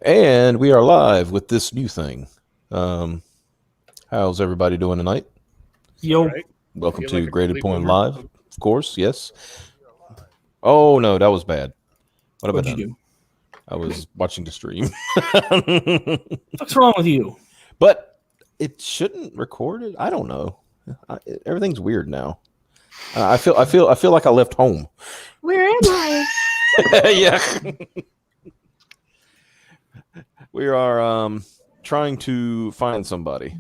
And we are live with this new thing. How's everybody doing tonight? Yo, Right? Welcome Feel to like a Graded complete Point boomer. Live, of course. Yes. Oh no, that was bad. What have I what'd you done? do? I was watching the stream, What's wrong with you? but it shouldn't record it. I don't know. Everything's weird now. I feel like I left home. Where am I? Yeah. We are trying to find somebody.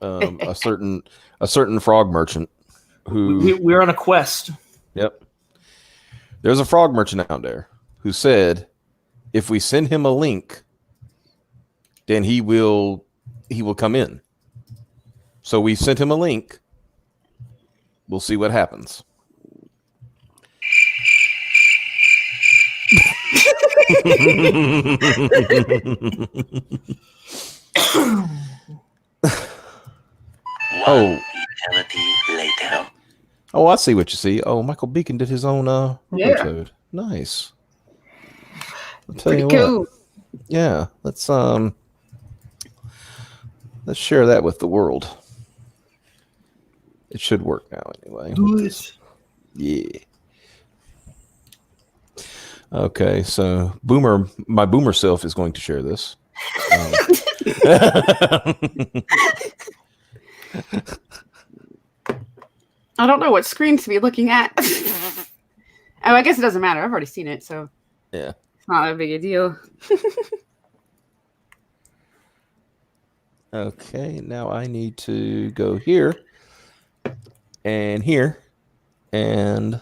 A certain frog merchant who We're on a quest. Yep. There's a frog merchant out there who said if we send him a link, then he will come in. So we sent him a link. We'll see what happens. Oh. Eternity later. Oh, I see what you see. Oh, Michael Beacon did his own Yeah. Robotoad. Nice. I'll tell Pretty you cool. what. Yeah, let's share that with the world. It should work now anyway. Do this. Yeah. Okay, so my boomer self is going to share this. I don't know what screen to be looking at. Oh, I guess it doesn't matter. I've already seen it, so Yeah. it's not that big a deal. Okay, now I need to go here and here, and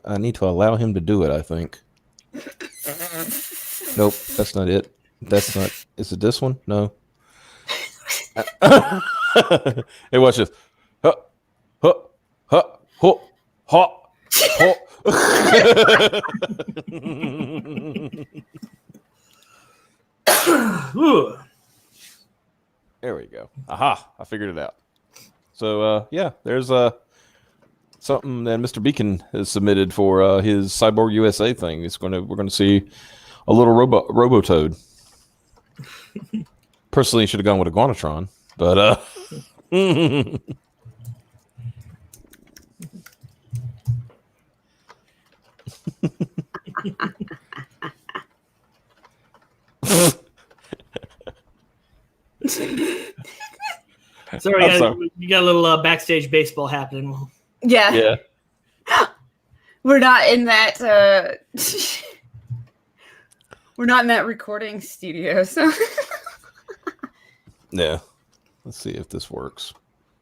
I need to allow him to do it, I think. Nope, that's not it. That's not. Is it this one? No. Hey, watch this. Huh, huh, huh, huh, huh, huh. Ooh. There we go. Aha! I figured it out. So yeah, there's something that Mr. Beacon has submitted for his Cyborg USA thing. We're gonna see a little Robotoad. Personally, should have gone with a Iguanatron, but Sorry, I'm sorry. you got a little backstage baseball happening. Yeah. yeah. We're not in that we're not in that recording studio, so Yeah. Let's see if this works.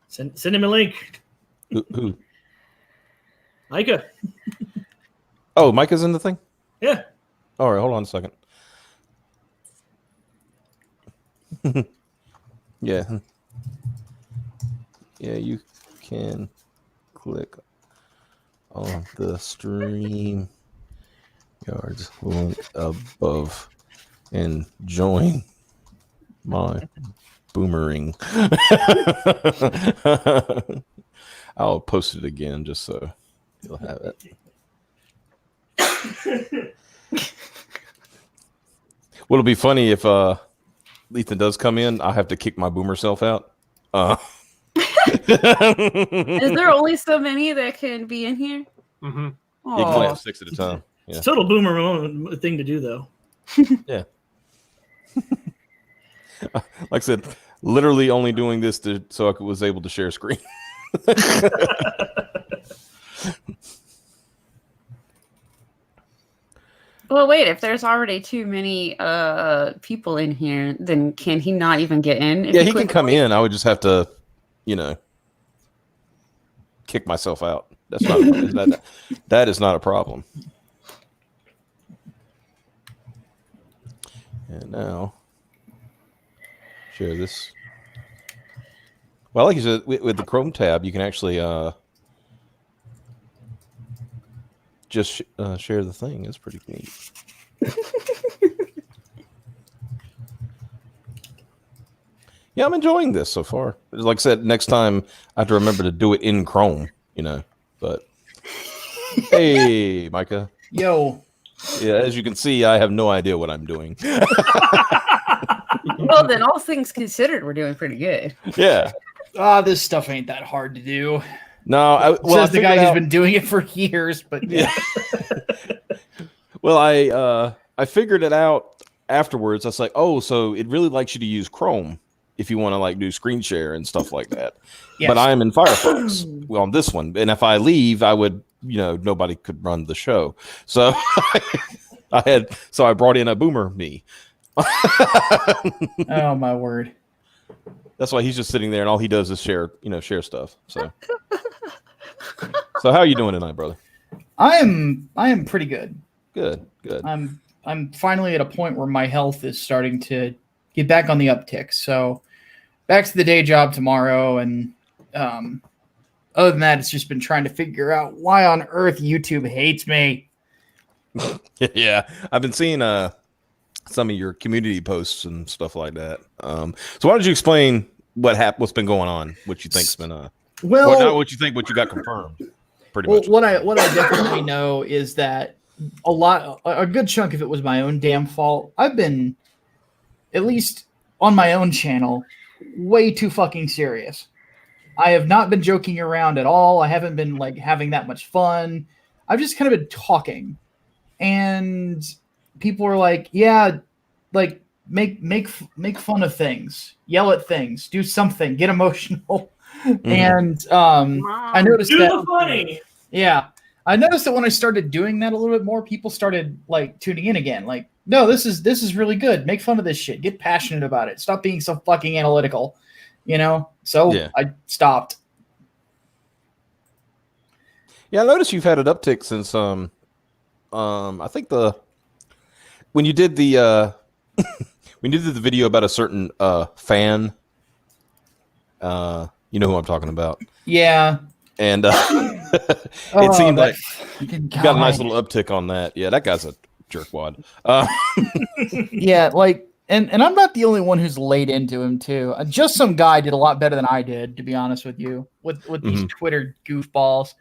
Send him a link. Who? Micah. Oh, Micah's in the thing? Yeah. All right, hold on a second. Yeah. Yeah, you can click on the stream yards link above and join my boomering. I'll post it again just so you'll have it. What'll be funny if Lethan does come in, I have to kick my boomer self out. is there only so many that can be in here? Mm-hmm. You can only Aw. have 6 at a time. Yeah. It's a total boomer moment thing to do, though. Yeah. Like I said, literally only doing this so I was able to share screen. Well, wait, if there's already too many people in here, then can he not even get in? Yeah, he can come in. I would just have to, kick myself out. That's not that is not a problem. And now share this. Well, like you said, with the Chrome tab, you can actually just share the thing. It's pretty neat. Yeah, I'm enjoying this so far. Like I said, next time I have to remember to do it in Chrome, But hey, Micah. Yo. Yeah, as you can see, I have no idea what I'm doing. Well, then all things considered, we're doing pretty good. Yeah. This stuff ain't that hard to do. No, I Says the guy figured who's out- been doing it for years, but yeah. Well, I figured it out afterwards. I was like, oh, so it really likes you to use Chrome if you want to like do screen share and stuff like that. Yes. But I'm in Firefox on this one, and if I leave, I would, nobody could run the show. So I brought in a boomer me. Oh my word. That's why he's just sitting there, and all he does is share stuff. So, so how are you doing tonight, brother? I am pretty good. Good. I'm finally at a point where my health is starting to get back on the uptick. So back to the day job tomorrow, and other than that, it's just been trying to figure out why on earth YouTube hates me. Yeah, I've been seeing some of your community posts and stuff like that. So why don't you explain what's been going on, what you think's been Well, not what you think, what you got confirmed, pretty well, much. what I definitely know is that a good chunk of it was my own damn fault. I've been, at least on my own channel, way too fucking serious. I have not been joking around at all. I haven't been like having that much fun. I've just kind of been talking, and people are like, "Yeah, like make fun of things, yell at things, do something, get emotional." And I noticed Do that the funny. Yeah. I noticed that when I started doing that a little bit more, people started like tuning in again. Like, no, this is really good. Make fun of this shit. Get passionate about it. Stop being so fucking analytical. So Yeah. I stopped. Yeah, I noticed you've had an uptick since I think when you did the when you did the video about a certain fan, you know who I'm talking about. Yeah. And it seemed like you fucking got a nice guy. little uptick on that. Yeah, that guy's a jerkwad. Yeah, like and I'm not the only one who's laid into him too. Just some guy did a lot better than I did, to be honest with you, with these Twitter goofballs.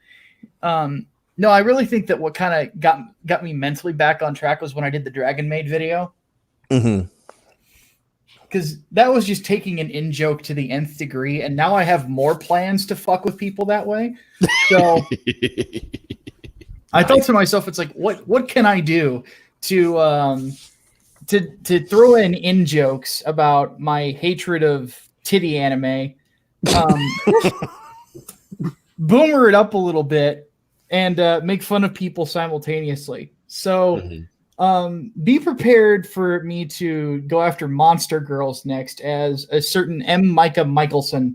No, I really think that what kind of got me mentally back on track was when I did the Dragon Maid video. Mm-hmm. Because that was just taking an in-joke to the nth degree, and now I have more plans to fuck with people that way. So I thought to myself, it's like, what can I do to throw in in-jokes about my hatred of titty anime, boomer it up a little bit, and make fun of people simultaneously. So be prepared for me to go after Monster Girls next as a certain M. Micah Michelson.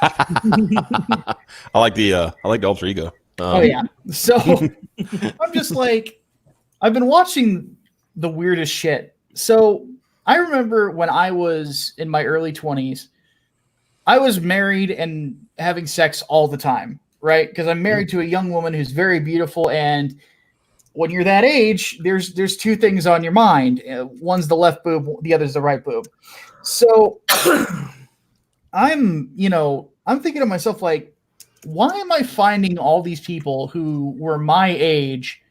I like the alter ego. Oh yeah. So I'm just like, I've been watching the weirdest shit. So I remember when I was in my early 20s, I was married and having sex all the time, right? Because I'm married to a young woman who's very beautiful, and when you're that age, there's two things on your mind. One's the left boob, the other's the right boob. So I'm thinking to myself, like, why am I finding all these people who were my age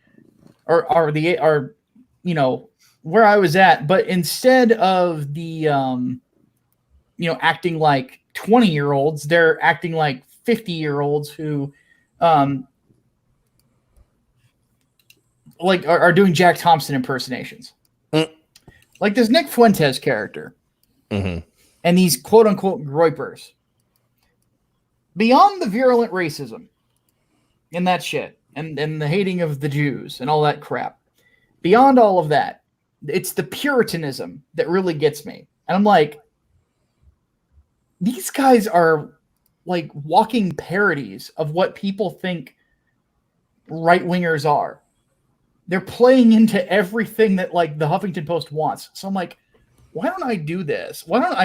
or are where I was at, but instead of the acting like 20-year-olds, they're acting like 50-year-olds who are doing Jack Thompson impersonations. Like this Nick Fuentes character. And these quote-unquote groypers. Beyond the virulent racism and that shit, and the hating of the Jews and all that crap, beyond all of that, it's the Puritanism that really gets me. And I'm like, these guys are like walking parodies of what people think right-wingers are. They're playing into everything that like the Huffington Post wants. So I'm like, why don't I do this? Why don't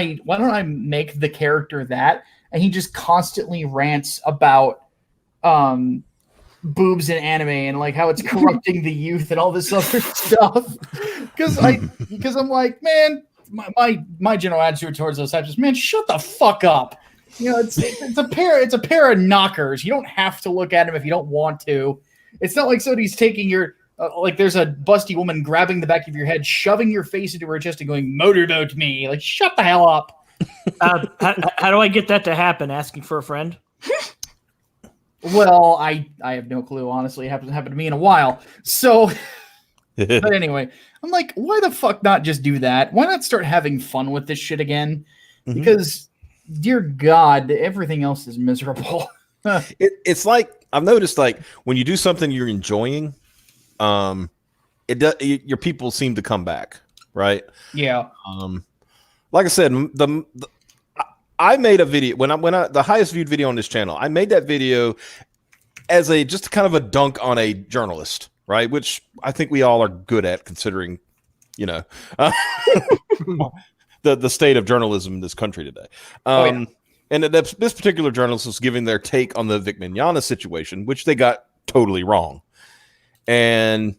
I make the character that? And he just constantly rants about boobs in anime and like how it's corrupting the youth and all this other stuff. Because I'm like, man, my general attitude towards those types is, man, shut the fuck up. It's a pair of knockers. You don't have to look at them if you don't want to. It's not like somebody's taking your like there's a busty woman grabbing the back of your head, shoving your face into her chest and going, motorboat me. Like, shut the hell up. How do I get that to happen? Asking for a friend? Well, I have no clue, honestly. It hasn't happened to me in a while. So, but anyway, I'm like, why the fuck not just do that? Why not start having fun with this shit again? Because, dear God, everything else is miserable. It's like, I've noticed, like, when you do something you're enjoying, your people seem to come back, right? Yeah. Like I said, I made a video when I the highest viewed video on this channel. I made that video as just kind of a dunk on a journalist, right? Which I think we all are good at, considering, the state of journalism in this country today. And this particular journalist was giving their take on the Vic Mignogna situation, which they got totally wrong. And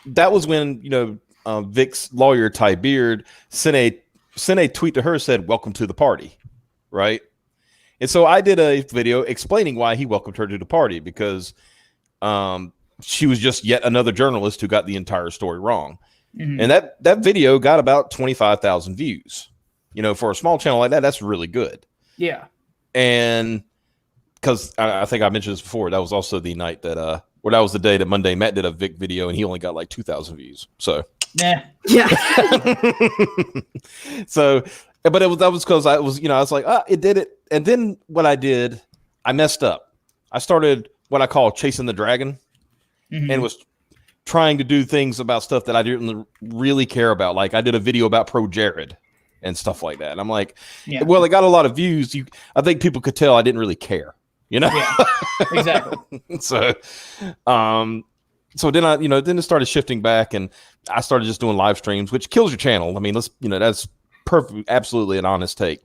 that was when, Vic's lawyer, Ty Beard, sent a tweet to her, said, "Welcome to the party." Right. And so I did a video explaining why he welcomed her to the party, because she was just yet another journalist who got the entire story wrong. And that video got about 25,000 views. For a small channel like that, that's really good. Yeah. And because I think I mentioned this before, that was also the night that that was the day that Monday Matt did a Vic video and he only got like 2,000 views. So nah. Yeah. So, but that was because I was like, it did it. And then what I did, I messed up. I started what I call chasing the dragon, and was trying to do things about stuff that I didn't really care about. Like I did a video about Pro Jared and stuff like that. And I'm like, well, it got a lot of views. I think people could tell I didn't really care, Yeah, exactly. So then then it started shifting back, and I started just doing live streams, which kills your channel. I mean, that's perfect, absolutely an honest take.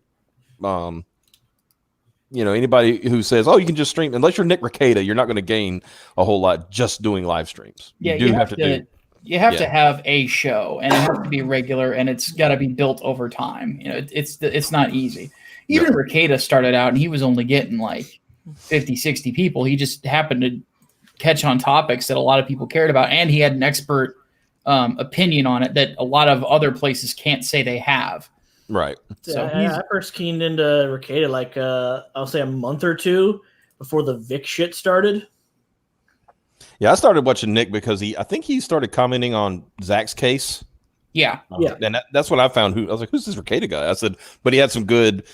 Anybody who says, "Oh, you can just stream," unless you're Nick Rekieta, you're not going to gain a whole lot just doing live streams. Yeah, you have to have a show, and it has to be regular, and it's got to be built over time. It's not easy. Even Rekieta started out, and he was only getting like 50, 60 people. He just happened to catch on topics that a lot of people cared about, and he had an expert opinion on it that a lot of other places can't say they have. Right. So I first keened into Rekieta like I'll say a month or two before the Vic shit started. Yeah, I started watching Nick because I think he started commenting on Zach's case. Yeah. And that's what I found. I was like, who's this Rekieta guy? I said, but he had some good.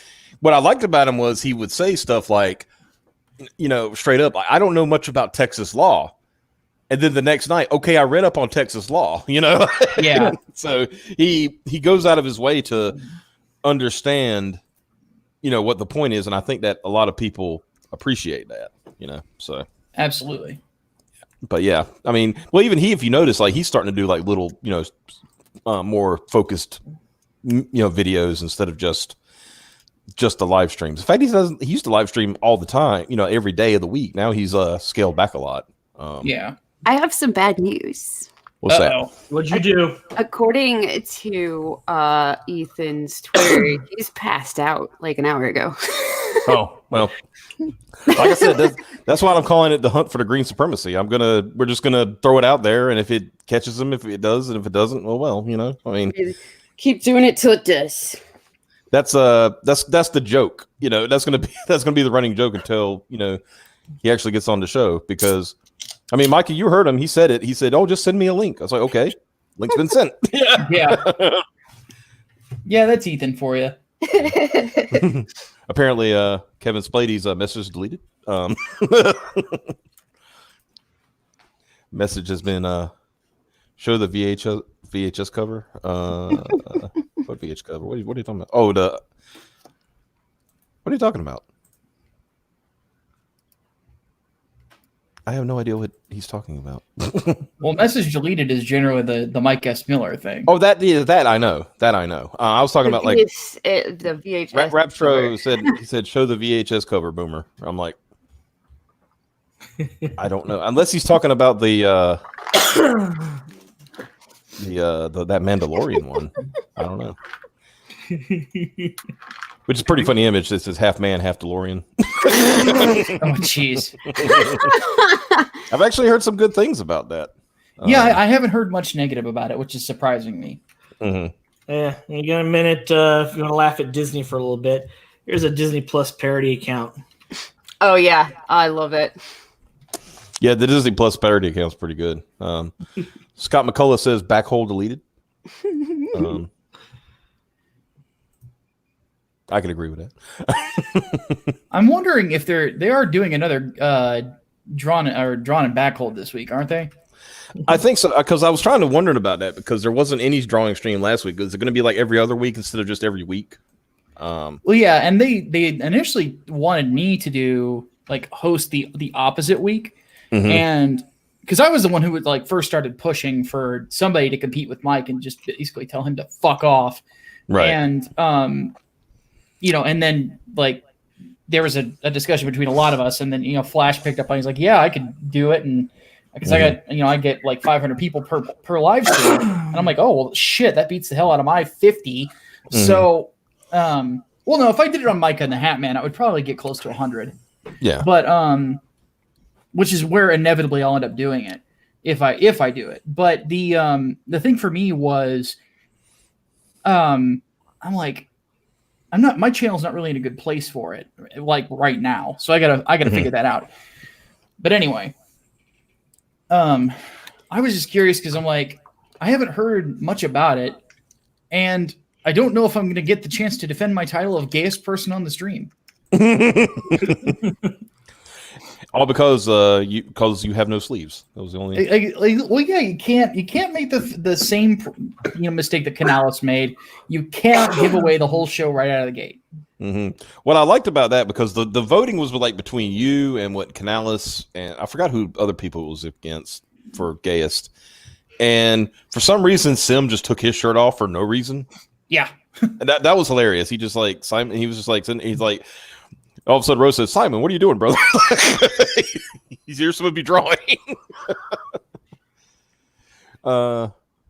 What I liked about him was he would say stuff like, straight up, I don't know much about Texas law. And then the next night, okay, I read up on Texas law, Yeah. So he goes out of his way to understand, what the point is. And I think that a lot of people appreciate that, so. Absolutely. But yeah, I mean, well, even if you notice, like he's starting to do like little, more focused, videos instead of just the live streams. In fact, he used to live stream all the time, every day of the week. Now he's scaled back a lot. Yeah. I have some bad news. What's that? What'd you do? According to Ethan's Twitter, he's passed out like an hour ago. Oh, well, like I said, that's why I'm calling it the hunt for the green supremacy. We're just gonna throw it out there, and if it catches him, if it does, and if it doesn't, well, I mean, keep doing it till it does. That's the joke. That's gonna be the running joke until he actually gets on the show. Because I mean, Mikey, you heard him. He said it. He said, "Oh, just send me a link." I was like, "Okay, link's been sent." Yeah. Yeah, that's Ethan for you. Apparently, Kevin Splady's message deleted. Message has been show the VHS cover. What VHS cover? What are you talking about? Oh, what are you talking about? I have no idea what he's talking about. Well, message deleted is generally the Mike S. Miller thing. Oh, that I know. I was talking about like the VHS. Rapstro said show the VHS cover, Boomer. I'm like, I don't know, unless he's talking about the that Mandalorian one. I don't know. Which is a pretty funny image. This is half man, half DeLorean. Oh, jeez. I've actually heard some good things about that. Yeah, I haven't heard much negative about it, which is surprising me. Mhm. Yeah, you got a minute if you want to laugh at Disney for a little bit. Here's a Disney Plus parody account. Oh yeah, I love it. Yeah, the Disney Plus parody account's pretty good. Scott McCullough says backhole deleted. I can agree with that. I'm wondering if they are doing another drawn and backhold this week, aren't they? I think so, because I was wondering about that because there wasn't any drawing stream last week. Is it going to be like every other week instead of just every week? Well, yeah, and they initially wanted me to do like host the opposite week, and because I was the one who would like first started pushing for somebody to compete with Mike and just basically tell him to fuck off, Right? And you know, and then like there was a discussion between a lot of us, and then Flash picked up on. He's like, "Yeah, I could do it," and because I get like 500 people per live stream, and I'm like, "Oh well, shit, that beats the hell out of my 50." So, well, no, if I did it on Micah and the Hat Man, I would probably get close to 100. Yeah, but which is where inevitably I'll end up doing it if I do it. But the thing for me was, I'm like. My channel's not really in a good place for it, like right now. So I gotta figure that out. But anyway, I was just curious because I'm like, I haven't heard much about it, and I don't know if I'm gonna get the chance to defend my title of gayest person on the stream. all because you have no sleeves. That was the only. Well, yeah, you can't make the same mistake that Canales made. You can't give away the whole show right out of the gate. What I liked about that, because the voting was like between you and what Canales, and I forgot who other people it was against for gayest, and for some reason Sim just took his shirt off for no reason. Yeah, and that was hilarious. He just like Simon. He was just like he's like. All of a sudden, Rose says, "Simon, what are you doing, brother?" You're supposed to be drawing.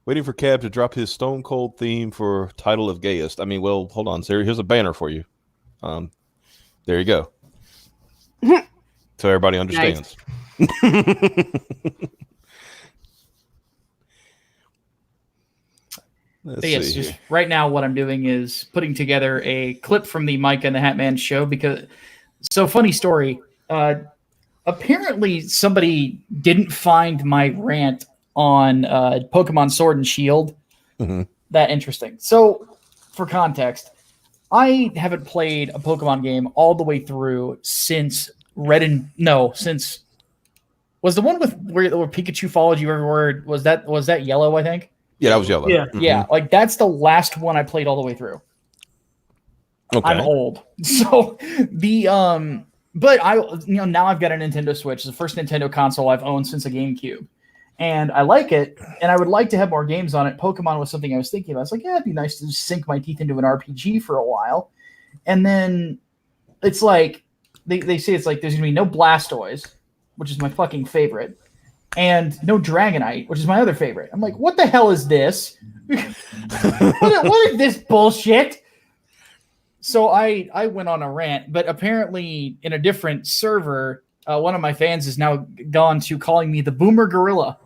Waiting for Cab to drop his Stone Cold theme for title of gayest. I mean, well, hold on, Sarah. Here's a banner for you. There you go. So everybody understands. Yes, just right now what I'm doing is putting together a clip from the Mike and the Hat Man show because funny story. Apparently somebody didn't find my rant on Pokemon Sword and Shield that interesting. So for context, I haven't played a Pokemon game all the way through since since was the one with where Pikachu followed you everywhere. Was that Yellow, I think? Yeah, that was Yellow. Yeah. Yeah, like that's the last one I played all the way through. Okay. I'm old. So but I now I've got a Nintendo Switch. It's the first Nintendo console I've owned since a GameCube. And I like it, and I would like to have more games on it. Pokemon was something I was thinking about. I was like, yeah, it'd be nice to just sink my teeth into an RPG for a while. And then it's like they say it's like there's gonna be no Blastoise, which is my fucking favorite. And no Dragonite, which is my other favorite. I'm like, what the hell is this? what is this bullshit? So I went on a rant, but apparently in a different server, one of my fans has now gone to calling me the Boomer Gorilla.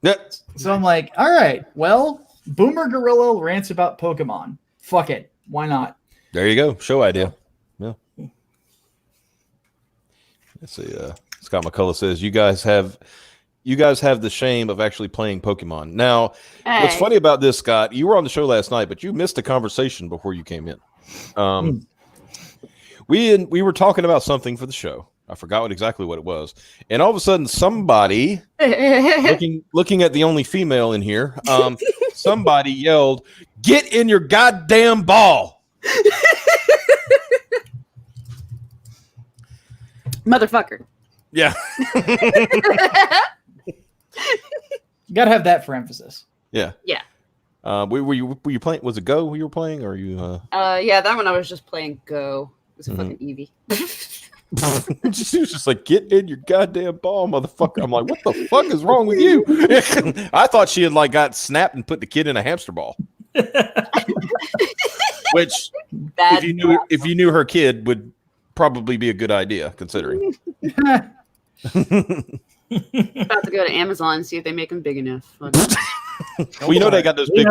Yep. So I'm like, all right, well, Boomer Gorilla rants about Pokemon. Fuck it. Why not? There you go. Show idea. Yeah. Let's see. Scott McCullough says, you guys have the shame of actually playing Pokemon. Now, what's funny about this, Scott, you were on the show last night, but you missed a conversation before you came in. We were talking about something for the show. I forgot exactly what it was. And all of a sudden, somebody, looking at the only female in here, somebody yelled, "Get in your goddamn ball." Motherfucker. Yeah. Gotta have that for emphasis. Yeah. Yeah. Were you playing? Was it Go you were playing, or you? Yeah, that one I was just playing Go. It was a fucking Eevee. She was just like, "Get in your goddamn ball, motherfucker." I'm like, what the fuck is wrong with you? I thought she had like got snapped and put the kid in a hamster ball. Which, if you knew her kid, would probably be a good idea, considering. About to go to Amazon and see if they make them big enough. Well, you know they got those big,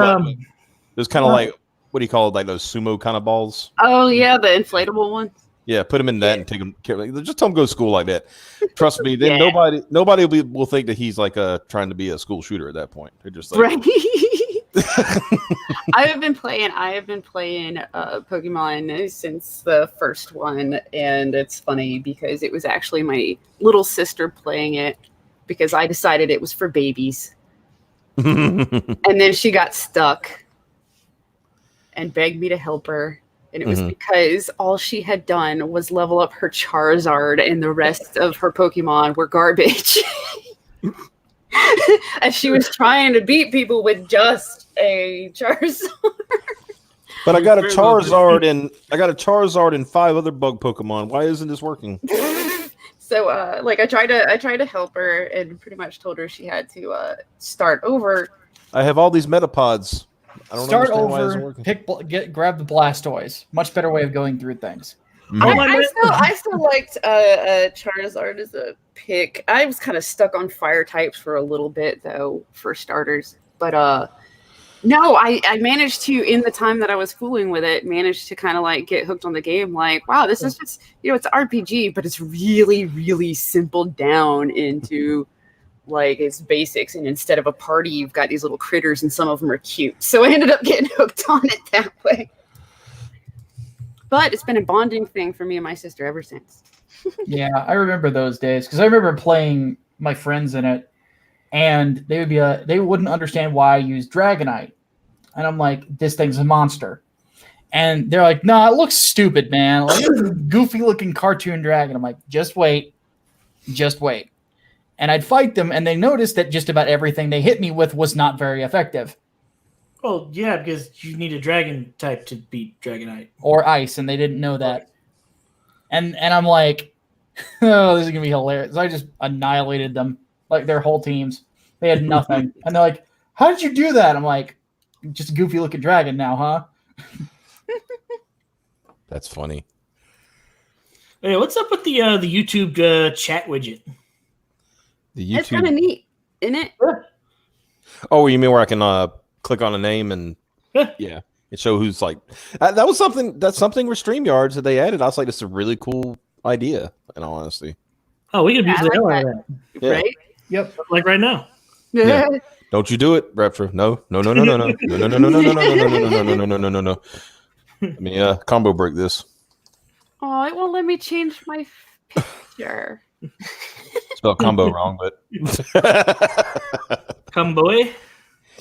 those kind of like, what do you call it, like those sumo kind of balls? Oh yeah, the inflatable one. Yeah, put them in that and take them. Just tell them go to school like that. Trust me, then Yeah. nobody will think that he's like trying to be a school shooter at that point. They're just like, Right. I have been playing Pokemon since the first one, and it's funny because it was actually my little sister playing it because I decided it was for babies. And then she got stuck and begged me to help her. And it was because all she had done was level up her Charizard and the rest of her Pokemon were garbage. And she was trying to beat people with just a Charizard. But I got a Charizard and 5 other bug Pokemon. Why isn't this working? So I tried to help her and pretty much told her she had to start over. I have all these Metapods. I don't Start understand why it isn't over. working. Grab the Blastoise. Much better way of going through things. I still liked Charizard as a pick. I was kind of stuck on fire types for a little bit though, for starters. But no, I managed to, in the time that I was fooling with it, managed to kind of like get hooked on the game. Like, wow, this is just, it's an RPG, but it's really, really simple down into like its basics. And instead of a party, you've got these little critters and some of them are cute. So I ended up getting hooked on it that way. But it's been a bonding thing for me and my sister ever since. Yeah, I remember those days because I remember playing my friends in it, and they wouldn't understand why I used Dragonite, and I'm like, this thing's a monster, and they're like, nah, it looks stupid, man, like it's a goofy looking cartoon dragon. I'm like, just wait, and I'd fight them, and they noticed that just about everything they hit me with was not very effective. Well, yeah, because you need a dragon type to beat Dragonite. Or ice, and they didn't know that. And I'm like, oh, this is going to be hilarious. So I just annihilated them, like their whole teams. They had nothing. And they're like, how did you do that? I'm like, just a goofy looking dragon now, huh? That's funny. Hey, what's up with the YouTube chat widget? The YouTube. It's kind of neat, isn't it? Oh, you mean where I can click on a name and yeah, it show who's like that's something with StreamYards that they added. I was like, it's a really cool idea, in all honesty. Oh, we could use the hell out of that. Yeah. Right? Yep. Like right now. Yeah. Don't you do it, Raptor. No. No. Let me combo break this. Oh, it won't let me change my picture. Spell combo wrong, but Comboy.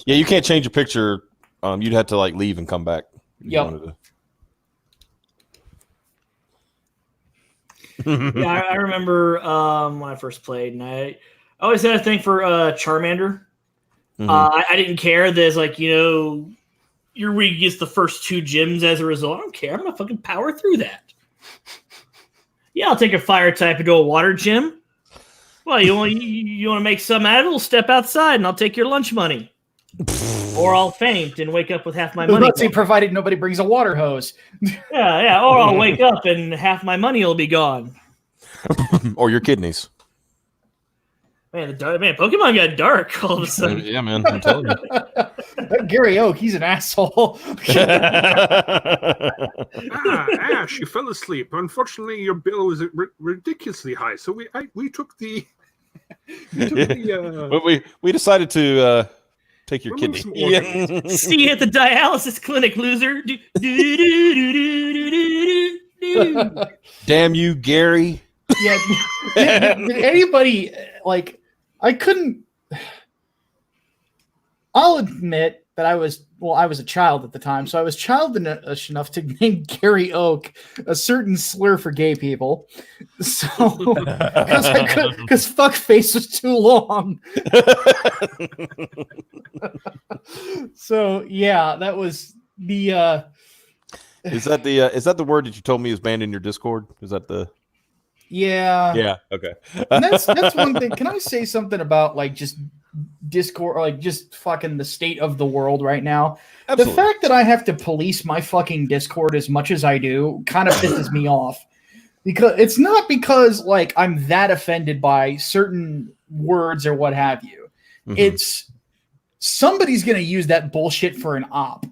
yeah, you can't change your picture. You'd have to like leave and come back. Yep. Yeah, I remember when I first played, and I always had a thing for Charmander. Mhm. I didn't care that it's like, your Wii gets the first 2 gyms as a result. I don't care. I'm gonna fucking power through that. Yeah, I'll take a fire type into a water gym. Well, you want to make some out of it? We'll step outside, and I'll take your lunch money. Or I'll faint and wake up with half my money. Let's say, provided nobody brings a water hose. Yeah. Or I'll wake up and half my money will be gone. Or your kidneys. Man, Pokemon got dark all of a sudden. Yeah, man. I'm telling you. That Gary Oak, he's an asshole. Ash, you fell asleep. Unfortunately, your bill was ridiculously high, so we took the. But we decided to take your kidney. See you at the dialysis clinic, loser. Damn you, Gary. Yeah. Did anybody like? I couldn't. I'll admit that I was a child at the time, so I was childish enough to name Gary Oak a certain slur for gay people. So because fuckface was too long. So yeah, that was the. Is that the word that you told me is banned in your Discord? Is that the? Yeah. Yeah. Okay. And that's one thing. Can I say something about like just Discord, or like just fucking the state of the world right now? Absolutely. The fact that I have to police my fucking Discord as much as I do kind of pisses me off. Because it's not because like I'm that offended by certain words or what have you. It's somebody's going to use that bullshit for an op,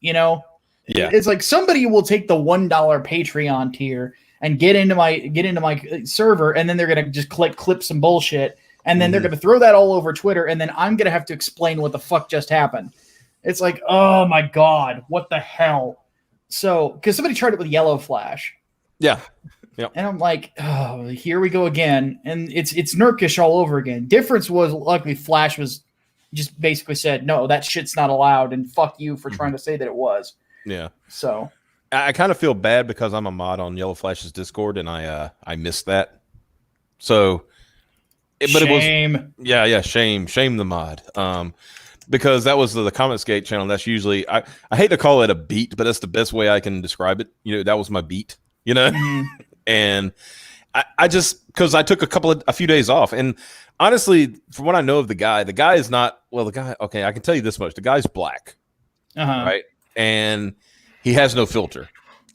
you know? Yeah. It's like somebody will take the $1 Patreon tier and get into my server, and then they're going to just clip some bullshit, and then they're going to throw that all over Twitter, and then I'm going to have to explain what the fuck just happened. It's like, oh my God, what the hell? So, because somebody tried it with Yellow Flash. Yeah. Yep. And I'm like, oh, here we go again. And it's Nurkish all over again. Difference was, luckily, Flash was just basically said, no, that shit's not allowed, and fuck you for trying to say that it was. Yeah. So I kind of feel bad because I'm a mod on Yellow Flash's Discord, and I missed that. So, but shame. It was shame the mod. Because that was the Commentsgate channel. That's usually I hate to call it a beat, but that's the best way I can describe it. You know, that was my beat. You know, and I just because I took a few days off, and honestly, from what I know of the guy is not the guy. Okay, I can tell you this much: the guy's black, right, and he has no filter.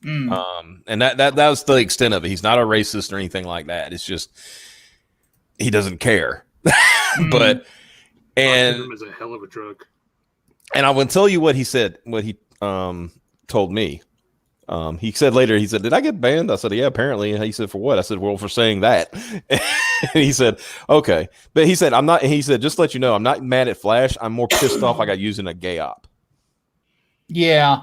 And that was the extent of it. He's not a racist or anything like that. It's just he doesn't care, but. And is a hell of a drug. And I will tell you what he said, what he told me. He said later, he said, "Did I get banned?" I said, "Yeah, apparently." And he said, "For what?" I said, "Well, for saying that." And he said, "Okay." But he said, "I'm not," he said, "Just to let you know, I'm not mad at Flash. I'm more pissed off I got used in a gay op." Yeah.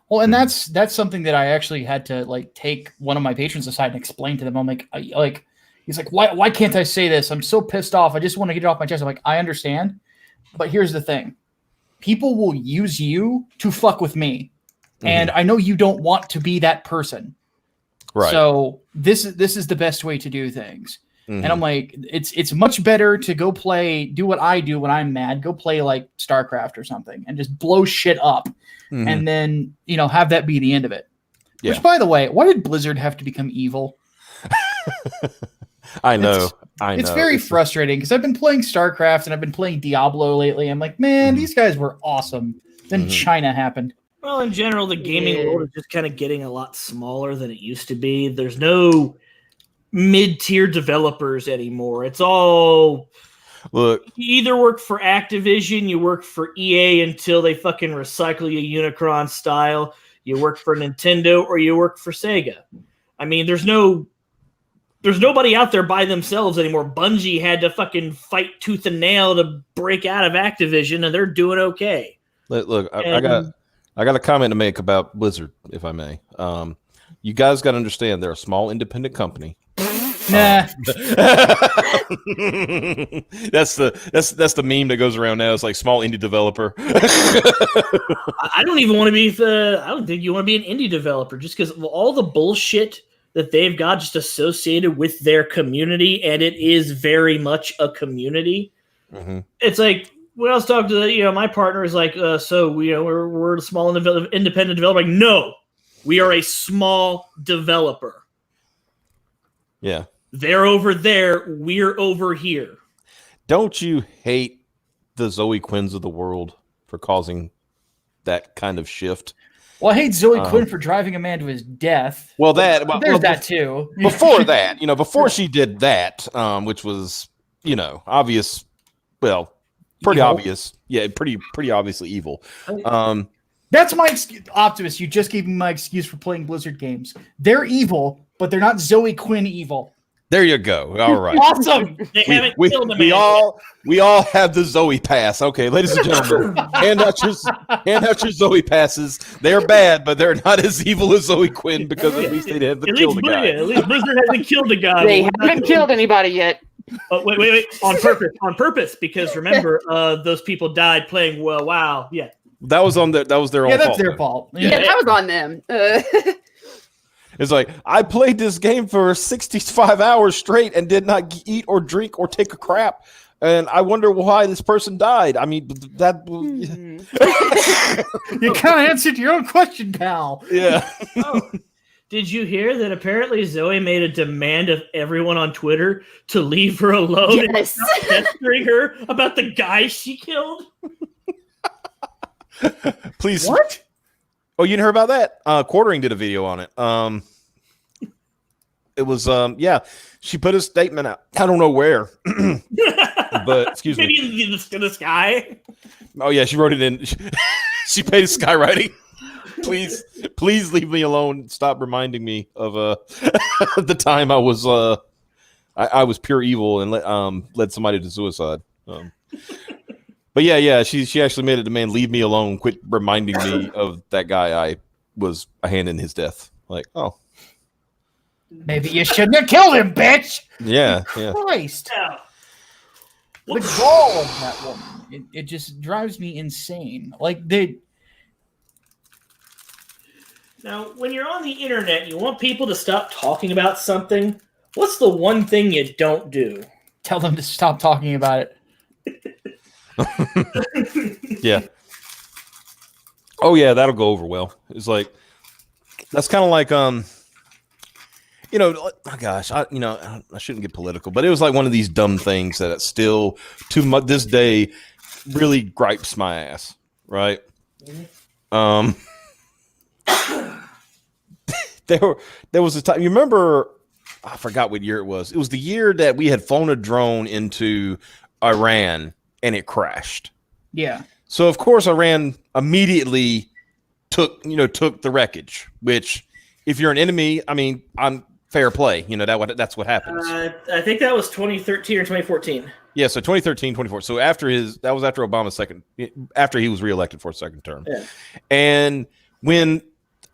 Well, and that's something that I actually had to like take one of my patrons aside and explain to them. I'm like, he's like, why can't I say this? I'm so pissed off. I just want to get it off my chest. I'm like, I understand, but here's the thing. People will use you to fuck with me. And I know you don't want to be that person. Right. So this is the best way to do things. And I'm like, it's much better to go do what I do when I'm mad. Go play like StarCraft or something and just blow shit up. And then, have that be the end of it. Yeah. Which, by the way, why did Blizzard have to become evil? I know. It's very frustrating because I've been playing StarCraft and I've been playing Diablo lately. I'm like, man, these guys were awesome. Then China happened. Well, in general, the gaming world is just kind of getting a lot smaller than it used to be. There's no mid-tier developers anymore. It's all you either work for Activision, you work for EA until they fucking recycle you Unicron style, you work for Nintendo, or you work for Sega. I mean, there's nobody out there by themselves anymore. Bungie had to fucking fight tooth and nail to break out of Activision, and they're doing okay. Look, I got a comment to make about Blizzard, if I may. You guys got to understand they're a small independent company. Nah. That's the meme that goes around now. It's like small indie developer. I don't even want to be I don't think you want to be an indie developer just because of all the bullshit that they've got just associated with their community, and it is very much a community. It's like when I was talking to my partner is like, so we're a small independent developer. Like, no, we are a small developer. Yeah, they're over there, we're over here. Don't you hate the Zoe Quinns of the world for causing that kind of shift? Well, I hate Zoe Quinn for driving a man to his death. Well, there's that too. Before that, before she did that, which was, obvious. Well, pretty evil. Obvious. Yeah, pretty obviously evil. That's my excuse. Optimus, you just gave me my excuse for playing Blizzard games. They're evil, but they're not Zoe Quinn evil. There you go. All right. Awesome. They haven't killed a man. We all have the Zoe pass. Okay, ladies and gentlemen, hand out your Zoe passes. They're bad, but they're not as evil as Zoe Quinn because at least they haven't killed the guy. At least Blizzard hasn't killed the guy. They haven't killed anybody yet. Wait. On purpose, because remember, those people died playing WoW. Yeah. That was their own fault. Yeah, that's their fault. Yeah, that was on them. It's like, I played this game for 65 hours straight and did not eat or drink or take a crap. And I wonder why this person died. I mean, that... You kind of answered your own question, pal. Yeah. Did you hear that apparently Zoe made a demand of everyone on Twitter to leave her alone and stop pestering her about the guy she killed? Please. What? Oh, you didn't hear about that? Quartering did a video on it. it was yeah. She put a statement out. I don't know where, but excuse me. Maybe in the sky. Oh yeah, she wrote it in. She paid skywriting. Please leave me alone. Stop reminding me of the time I was I was pure evil and led somebody to suicide. But yeah, she actually made a demand. Leave me alone. Quit reminding me of that guy I was a hand in his death. Like, oh, Maybe you shouldn't have killed him, bitch. yeah. Christ. Yeah. The gall of that woman, it just drives me insane. Like, Now, when you're on the internet, you want people to stop talking about something. What's the one thing you don't do? tell them to stop talking about it. Yeah. Oh yeah, that'll go over well. It's like that's kind of like oh gosh, I shouldn't get political, but it was like one of these dumb things that it still to this day really gripes my ass, right? There was a time, you remember, I forgot what year it was. It was the year that we had flown a drone into Iran and it crashed. Yeah. So of course Iran immediately took the wreckage, which if you're an enemy, I mean, I'm fair play. That's what happens. I think that was 2013 or 2014. Yeah, so 2013, 2014. So after Obama's after he was reelected for a second term. Yeah. And when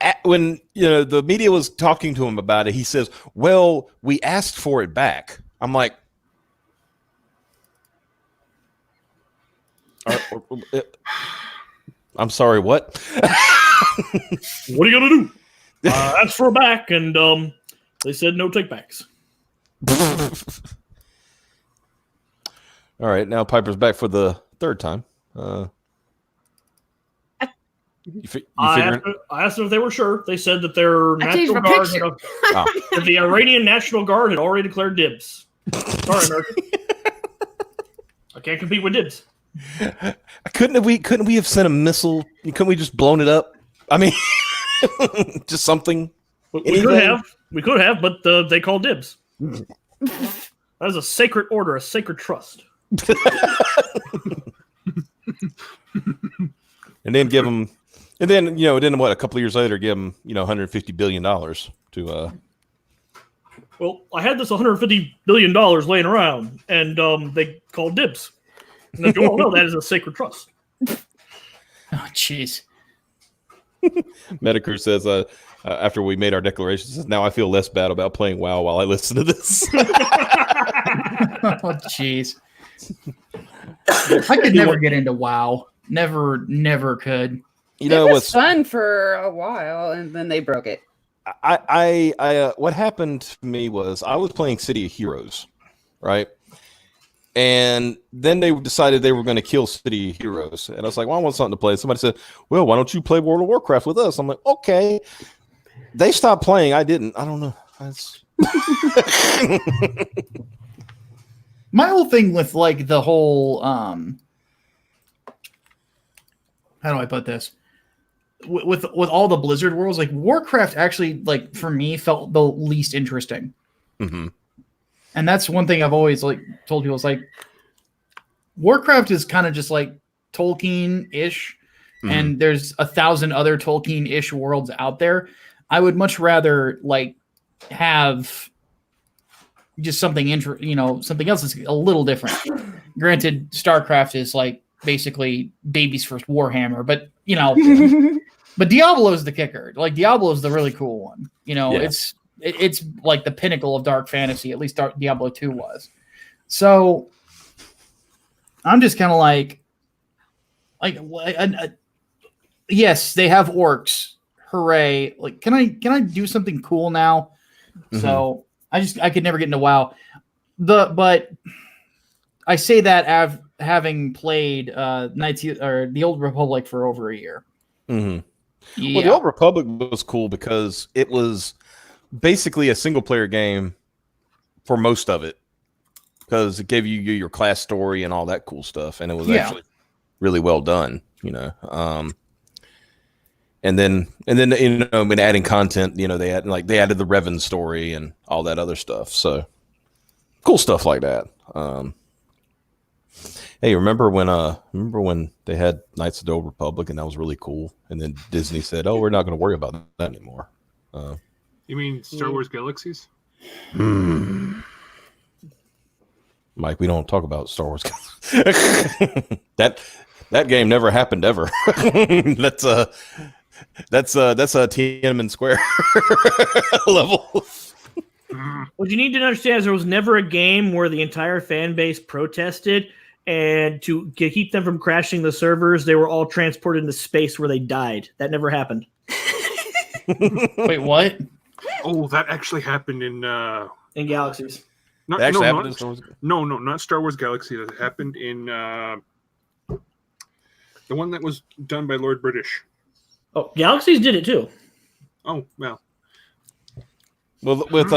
the media was talking to him about it, he says, "Well, we asked for it back." I'm like, I'm sorry, what? What are you gonna do? Asked for it back, and they said no takebacks. All right, now Piper's back for the third time. I asked them if they were sure. They said that their National Guard, that the Iranian National Guard had already declared dibs. Sorry, America. I can't compete with dibs. Couldn't we have sent a missile? Couldn't we just blown it up? I mean, just something. We could have, but they called dibs. That is a sacred order, a sacred trust. And then give them, and then a couple of years later, give them $150 billion to. Well, I had this $150 billion laying around, and they called dibs. And as you all know, that is a sacred trust. Oh, jeez. Medicare says, after we made our declaration, says, now I feel less bad about playing WoW while I listen to this. Oh, jeez. I could never get into WoW. Never could. It was fun for a while, and then they broke it. I what happened to me was I was playing City of Heroes, right? And then they decided they were going to kill City of Heroes. And I was like, well, I want something to play. Somebody said, well, why don't you play World of Warcraft with us? I'm like, okay. They stopped playing. I didn't. I don't know. My whole thing with like the whole how do I put this? With all the Blizzard worlds, like Warcraft actually, like for me, felt the least interesting. Mm-hmm. And that's one thing I've always like told people. It's like Warcraft is kind of just like Tolkien-ish, and there's 1,000 other Tolkien-ish worlds out there. I would much rather like have just something something else that's a little different. Granted, StarCraft is like basically baby's first Warhammer, but but Diablo's the kicker. Like Diablo's the really cool one. It's like the pinnacle of dark fantasy. At least Diablo 2 was. So I'm just kind of like, yes, they have orcs. Hooray! Like, can I do something cool now? Mm-hmm. So I could never get into WoW. But I say that having played Knights or the Old Republic for over a year. Mm-hmm. Yeah. Well, the Old Republic was cool because it was basically a single player game for most of it, because it gave you your class story and all that cool stuff, and it was actually really well done, And then when adding content, they added the Revan story and all that other stuff. So cool stuff like that. Hey, remember when they had Knights of the Old Republic and that was really cool? And then Disney said, "Oh, we're not going to worry about that anymore." You mean Star Wars Galaxies? Mike, we don't talk about Star Wars. that game never happened ever. That's a Tiananmen Square level. What you need to understand is there was never a game where the entire fan base protested, and to keep them from crashing the servers, they were all transported into space where they died. That never happened. Wait, what? Oh, that actually happened in Galaxies. Not Star Wars Galaxy. That happened in the one that was done by Lord British. Oh, Galaxies did it too. Oh, well. Well, with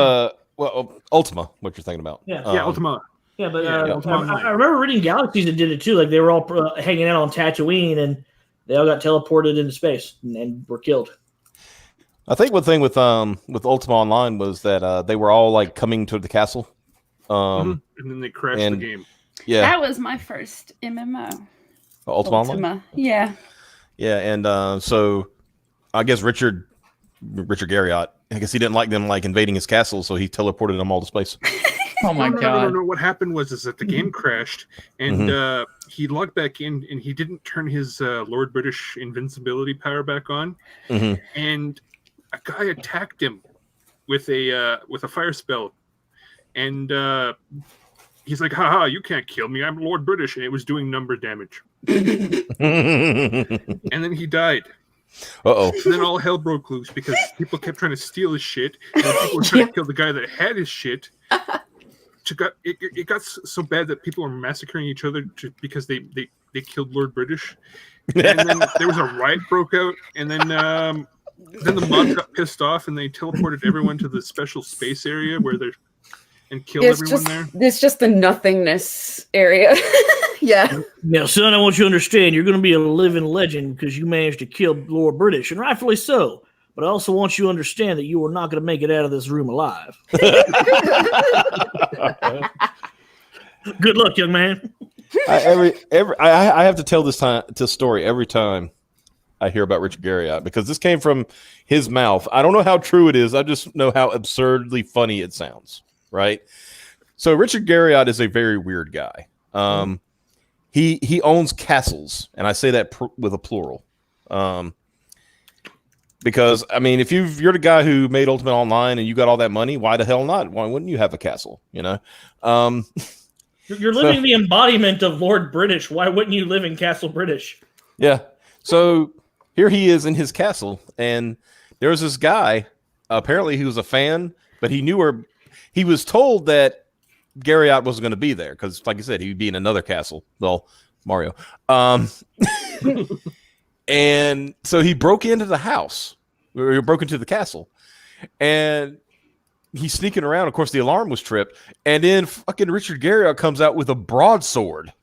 Ultima, what you're thinking about? Yeah, Ultima. Yeah, but Ultima I remember reading Galaxies that did it too. Like they were all hanging out on Tatooine, and they all got teleported into space and were killed. I think one thing with Ultima Online was that they were all like coming to the castle, and then they crashed the game. Yeah, That was my first MMO. Ultima Online. Yeah. Yeah, and so I guess Richard Garriott, I guess he didn't like them like invading his castle, so he teleported them all to space. Oh my god! No. What happened was that the game crashed, and he logged back in, and he didn't turn his Lord British invincibility power back on, and a guy attacked him with a fire spell, and he's like, "Haha, you can't kill me! I'm Lord British," and it was doing number damage, and then he died. Uh-oh. And then all hell broke loose because people kept trying to steal his shit, and people were trying to kill the guy that had his shit. It got so bad that people were massacring each other because they killed Lord British, and then there was a riot broke out, and then the mob got pissed off, and they teleported everyone to the special space area and killed everyone there. It's just the nothingness area. Yeah. Now, son, I want you to understand you're going to be a living legend because you managed to kill Lord British, and rightfully so. But I also want you to understand that you are not going to make it out of this room alive. Good luck, young man. I have to tell this story every time I hear about Richard Garriott because this came from his mouth. I don't know how true it is. I just know how absurdly funny it sounds. Right. So Richard Garriott is a very weird guy. He owns castles, and I say that with a plural. Because I mean, if you're the guy who made Ultimate Online and you got all that money, why the hell not? Why wouldn't you have a castle? You're living the embodiment of Lord British. Why wouldn't you live in Castle British? Yeah. So here he is in his castle, and there was this guy. Apparently, he was a fan, but he knew her. He was told that Garriott wasn't going to be there because, like I said, he'd be in another castle. Well, Mario. And so he broke into the house. He broke into the castle, and he's sneaking around. Of course, the alarm was tripped, and then fucking Richard Garriott comes out with a broadsword.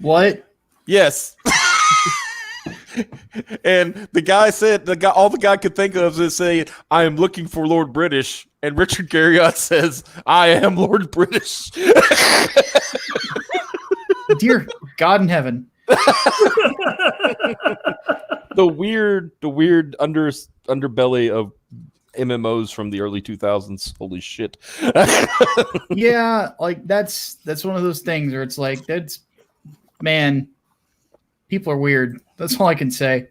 What? Yes. And the guy said, all the guy could think of is saying, "I am looking for Lord British," and Richard Garriott says, "I am Lord British." Dear God in heaven. the weird underbelly of MMOs from the early 2000s. Holy shit. Yeah, like that's one of those things where it's like man, people are weird. That's all I can say.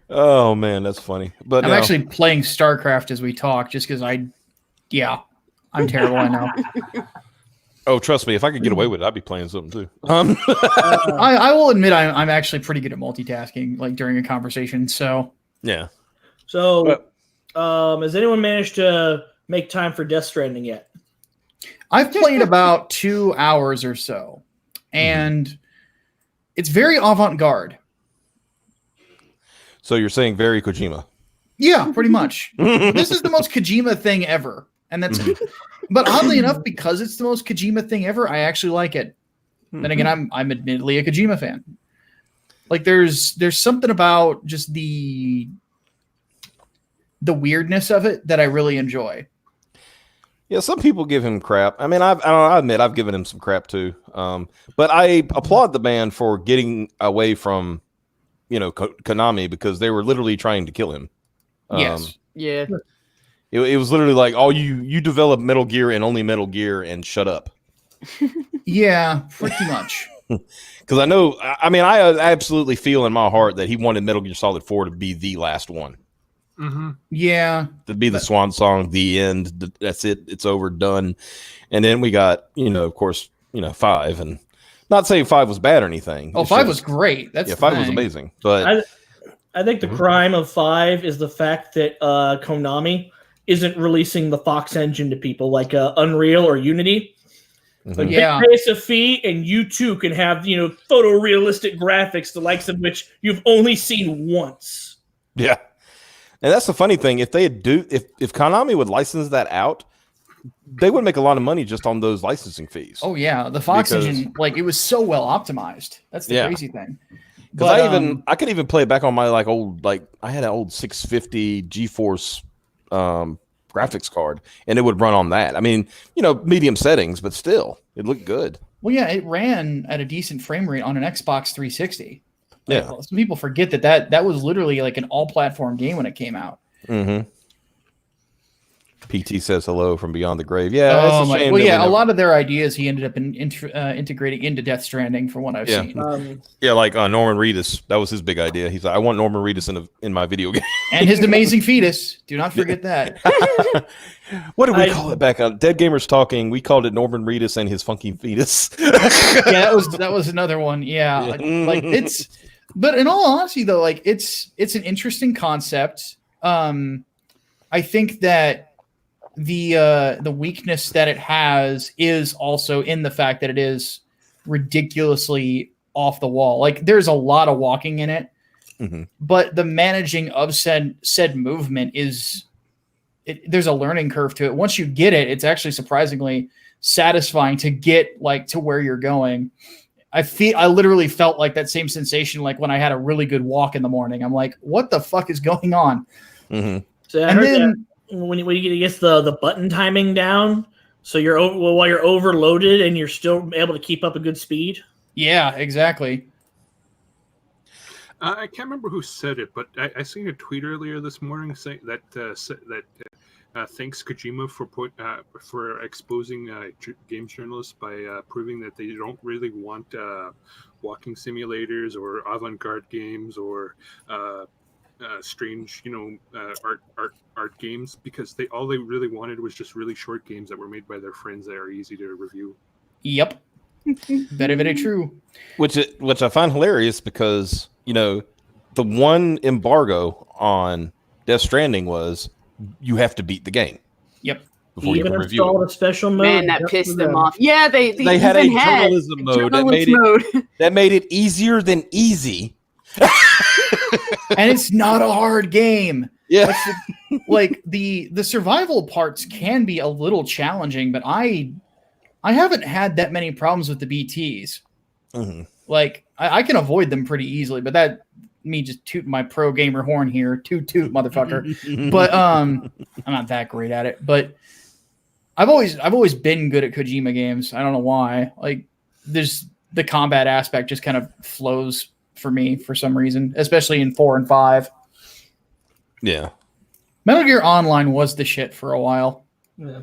Oh man, that's funny. But I'm actually playing StarCraft as we talk just because I'm terrible, I know. Oh, trust me, if I could get away with it, I'd be playing something too. I will admit I'm actually pretty good at multitasking, like during a conversation. So yeah. So, has anyone managed to make time for Death Stranding yet? I've played about 2 hours or so, and it's very avant-garde. So you're saying very Kojima? Yeah, pretty much. This is the most Kojima thing ever, and that's. But oddly enough, because it's the most Kojima thing ever, I actually like it. Then again, I'm admittedly a Kojima fan. Like there's something about just the weirdness of it that I really enjoy. Yeah, some people give him crap. I mean, I admit I've given him some crap too. But I applaud the band for getting away from, Konami, because they were literally trying to kill him. Yes. Yeah. It was literally like, oh, you develop Metal Gear and only Metal Gear and shut up. Yeah, pretty much. Because I know, I mean, I absolutely feel in my heart that he wanted Metal Gear Solid 4 to be the last one. Mm-hmm. Yeah. To be the swan song, the end. That's it. It's over, done. And then we got, of course, 5. And not saying 5 was bad or anything. Oh, 5 was great. That's 5 was amazing. But I think the crime of 5 is the fact that Konami isn't releasing the Fox engine to people like Unreal or Unity. Like, yeah, pay us a fee, and you too can have photorealistic graphics, the likes of which you've only seen once. yeah. And that's the funny thing. If Konami would license that out, they would make a lot of money just on those licensing fees. Oh yeah, the Fox engine, like it was so well optimized. That's the crazy thing. Because I could even play it back on my I had an old 650 GeForce graphics card, and it would run on that. I mean, medium settings, but still, it looked good. Well, yeah, it ran at a decent frame rate on an Xbox 360. Yeah, some people forget that was literally like an all-platform game when it came out. Mm-hmm. PT says hello from beyond the grave. Yeah, that's a shame. Well, yeah, a lot of their ideas he ended up integrating into Death Stranding, from what I've seen. Like Norman Reedus, that was his big idea. He's like, I want Norman Reedus in my video game, and his amazing fetus. Do not forget that. What did we call it back on Dead Gamers Talking? We called it Norman Reedus and his funky fetus. Yeah, that was another one. Yeah, like it's. But in all honesty, though, like it's an interesting concept. I think that the weakness that it has is also in the fact that it is ridiculously off the wall. Like there's a lot of walking in it, but the managing of said movement there's a learning curve to it. Once you get it, it's actually surprisingly satisfying to get to where you're going. I literally felt like that same sensation like when I had a really good walk in the morning. I'm like, what the fuck is going on? Mm-hmm. So I heard that when you get the button timing down, so you're while you're overloaded and you're still able to keep up a good speed. Yeah, exactly. I can't remember who said it, but I seen a tweet earlier this morning saying that thanks Kojima for exposing games journalists by proving that they don't really want walking simulators or avant-garde games or strange, art games, because all they really wanted was just really short games that were made by their friends that are easy to review. Yep. Very, very true. Which I find hilarious because, the one embargo on Death Stranding was you have to beat the game. Yep. Before you can review it. A special mode. Man, that pissed them off. Yeah, they had a journalism mode that made it easier than easy. And it's not a hard game. Yeah. The survival parts can be a little challenging, but I haven't had that many problems with the BTs. Mm-hmm. Like I can avoid them pretty easily, but that me just tooting my pro gamer horn here, toot motherfucker. But I'm not that great at it. But I've always been good at Kojima games. I don't know why. Like there's the combat aspect just kind of flows for me for some reason, especially in 4 and 5. Yeah. Metal Gear Online was the shit for a while. Yeah.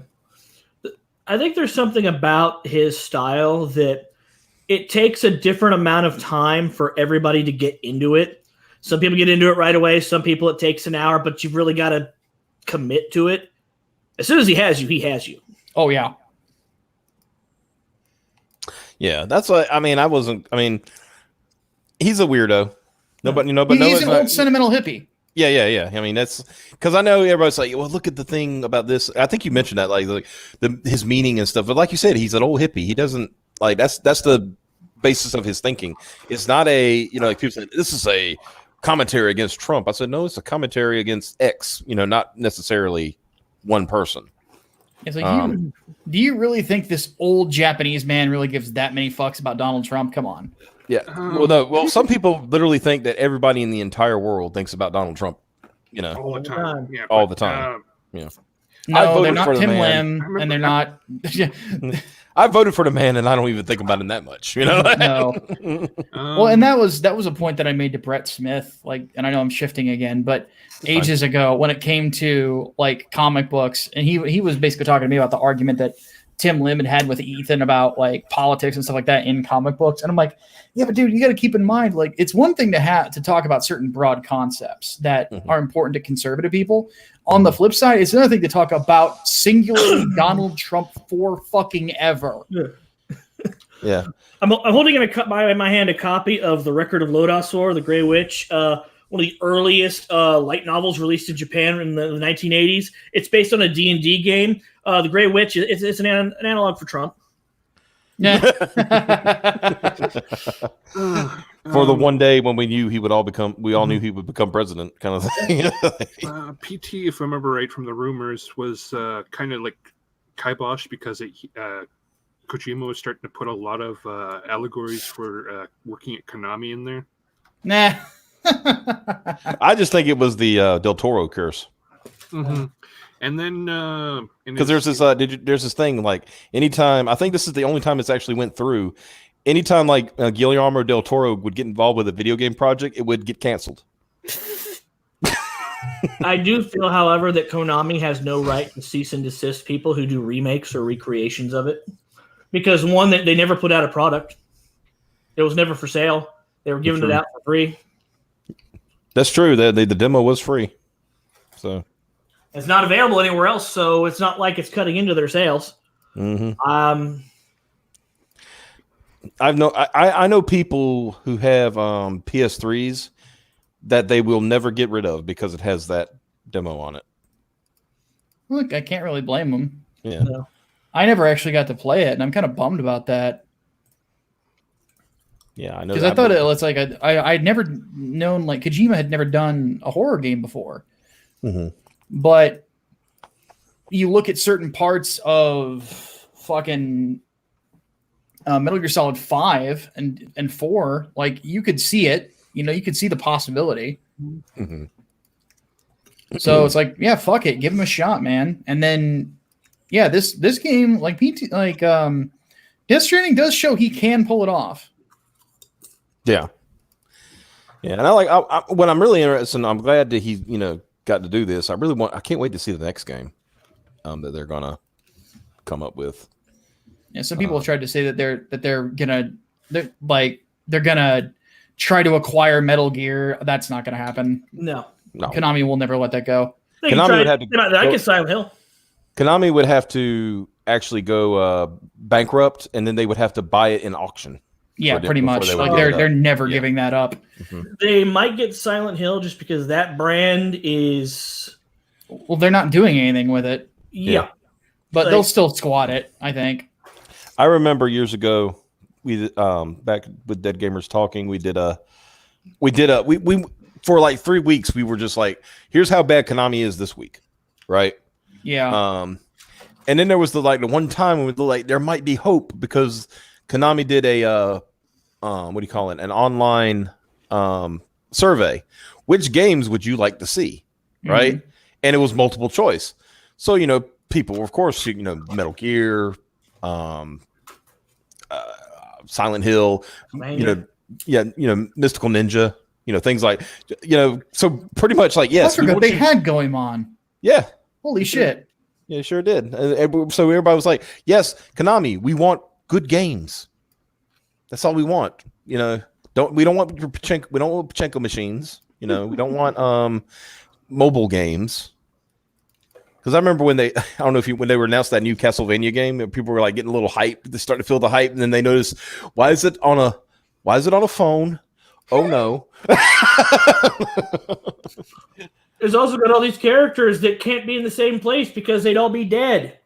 I think there's something about his style that it takes a different amount of time for everybody to get into it. Some people get into it right away. Some people it takes an hour, but you've really got to commit to it. As soon as he has you, he has you. Oh, yeah. Yeah, that's what I mean. He's a weirdo. Nobody, he's an old sentimental hippie. Yeah. I mean, that's because I know everybody's like, well, look at the thing about this. I think you mentioned that, like his meaning and stuff. But like you said, he's an old hippie. He doesn't like that's the basis of his thinking. It's not a like people say this is a commentary against Trump. I said no, it's a commentary against X. Not necessarily one person. It's like, do you really think this old Japanese man really gives that many fucks about Donald Trump? Come on. Yeah. Well, no. Well, some people literally think that everybody in the entire world thinks about Donald Trump. You know, all the time. Yeah, all but, the time. I No, they're voted not for the Tim man. Lim, and they're not. I voted for the man, and I don't even think about him that much. You know. No. Well, and that was a point that I made to Brett Smith. Like, and I know I'm shifting again, but ages ago when it came to like comic books, and he was basically talking to me about the argument that Tim Lim had with Ethan about like politics and stuff like that in comic books, and I'm like, yeah, but dude, you got to keep in mind, like, it's one thing to talk about certain broad concepts that are important to conservative people. On the flip side, it's another thing to talk about singularly Donald Trump for fucking ever. Yeah. I'm holding in my hand a copy of The Record of Lodasor, The Grey Witch, one of the earliest light novels released in Japan in the 1980s. It's based on a D&D game. The Grey Witch, it's an analog for Trump. Yeah. For the one day when we knew he would we all knew he would become president, kind of thing. PT, if I remember right from the rumors, was kind of like kiboshed because Kojima was starting to put a lot of allegories for working at Konami in there. Nah. I just think it was the Del Toro curse. Mm-hmm. And then because there's this thing like anytime, I think this is the only time it's actually went through. Anytime like Guillermo del Toro would get involved with a video game project, it would get canceled. I do feel, however, that Konami has no right to cease and desist people who do remakes or recreations of it. Because one, that they never put out a product. It was never for sale. They were giving it out for free. That's true. The demo was free. So it's not available anywhere else, so it's not like it's cutting into their sales. Mm-hmm. I know people who have PS3s that they will never get rid of because it has that demo on it. Look, I can't really blame them. Yeah. No. I never actually got to play it, and I'm kind of bummed about that. Yeah, I know. Because I thought it was like I'd never known, like, Kojima had never done a horror game before. Mm-hmm. But you look at certain parts of fucking Metal Gear Solid 5 and 4, like, you could see it. You know, you could see the possibility. Mm-hmm. So it's like, yeah, fuck it, give him a shot, man. And then, yeah, this game, like Death Stranding does show he can pull it off. Yeah, and I when I'm really interested, and I'm glad that he got to do this. I can't wait to see the next game that they're gonna come up with. Yeah, some people have tried to say that they're gonna try to acquire Metal Gear. That's not gonna happen. No. Konami will never let that go. Konami would have to. I guess Silent Hill. Konami would have to actually go bankrupt, and then they would have to buy it in auction. Yeah, pretty much. Like they're never giving that up. Mm-hmm. They might get Silent Hill just because that brand is. Well, they're not doing anything with it. Yeah, but they'll still squat it, I think. I remember years ago, we back with Dead Gamers Talking, we for like 3 weeks we were just like, here's how bad Konami is this week, right? Yeah. And then there was the one time when we were like, there might be hope because Konami did a an online survey. Which games would you like to see, right? Mm-hmm. And it was multiple choice. So people, of course, Metal Gear, Silent Hill, Mystical Ninja, things like, so pretty much like, yes. I forgot they had Goemon. Yeah. Holy shit. Yeah, sure did. So everybody was like, yes, Konami, we want good games. That's all we want. We don't want Pachinko machines. We don't want mobile games. Because I remember when they were announced that new Castlevania game, people were like getting a little hype. They started to feel the hype, and then they noticed, why is it on a phone? Oh no. There's also got all these characters that can't be in the same place because they'd all be dead.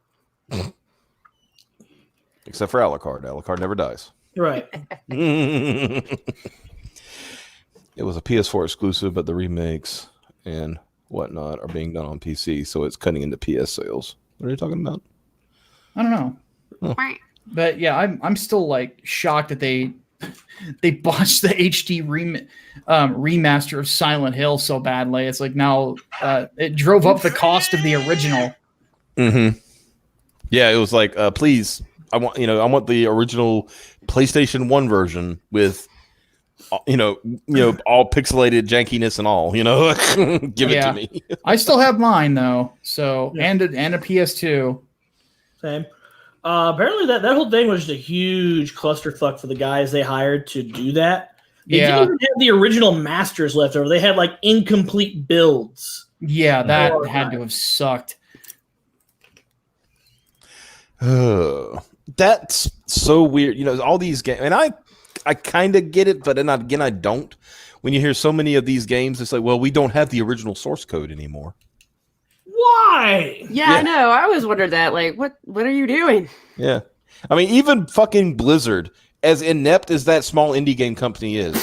Except for Alucard. Alucard never dies. Right. It was a PS4 exclusive, but the remakes and whatnot are being done on PC, so it's cutting into PS sales. What are you talking about? I don't know. Oh. But yeah, I'm still like shocked that they they botched the HD remaster of Silent Hill so badly. It's like now it drove up the cost of the original. Mm-hmm. Yeah, it was like, please, I want the original PlayStation 1 version with, all pixelated jankiness and all. Give it to me. I still have mine though. So and a PS2. Same. Apparently that whole thing was just a huge clusterfuck for the guys they hired to do that. They didn't even have the original masters left over. They had like incomplete builds. Yeah, that had to have sucked. That's so weird. All these games, and I kind of get it, but then again, I don't. When you hear so many of these games, it's like, well, we don't have the original source code anymore. Why? Yeah, I know. I always wondered that. Like, what are you doing? Yeah. I mean, even fucking Blizzard, as inept as that small indie game company is,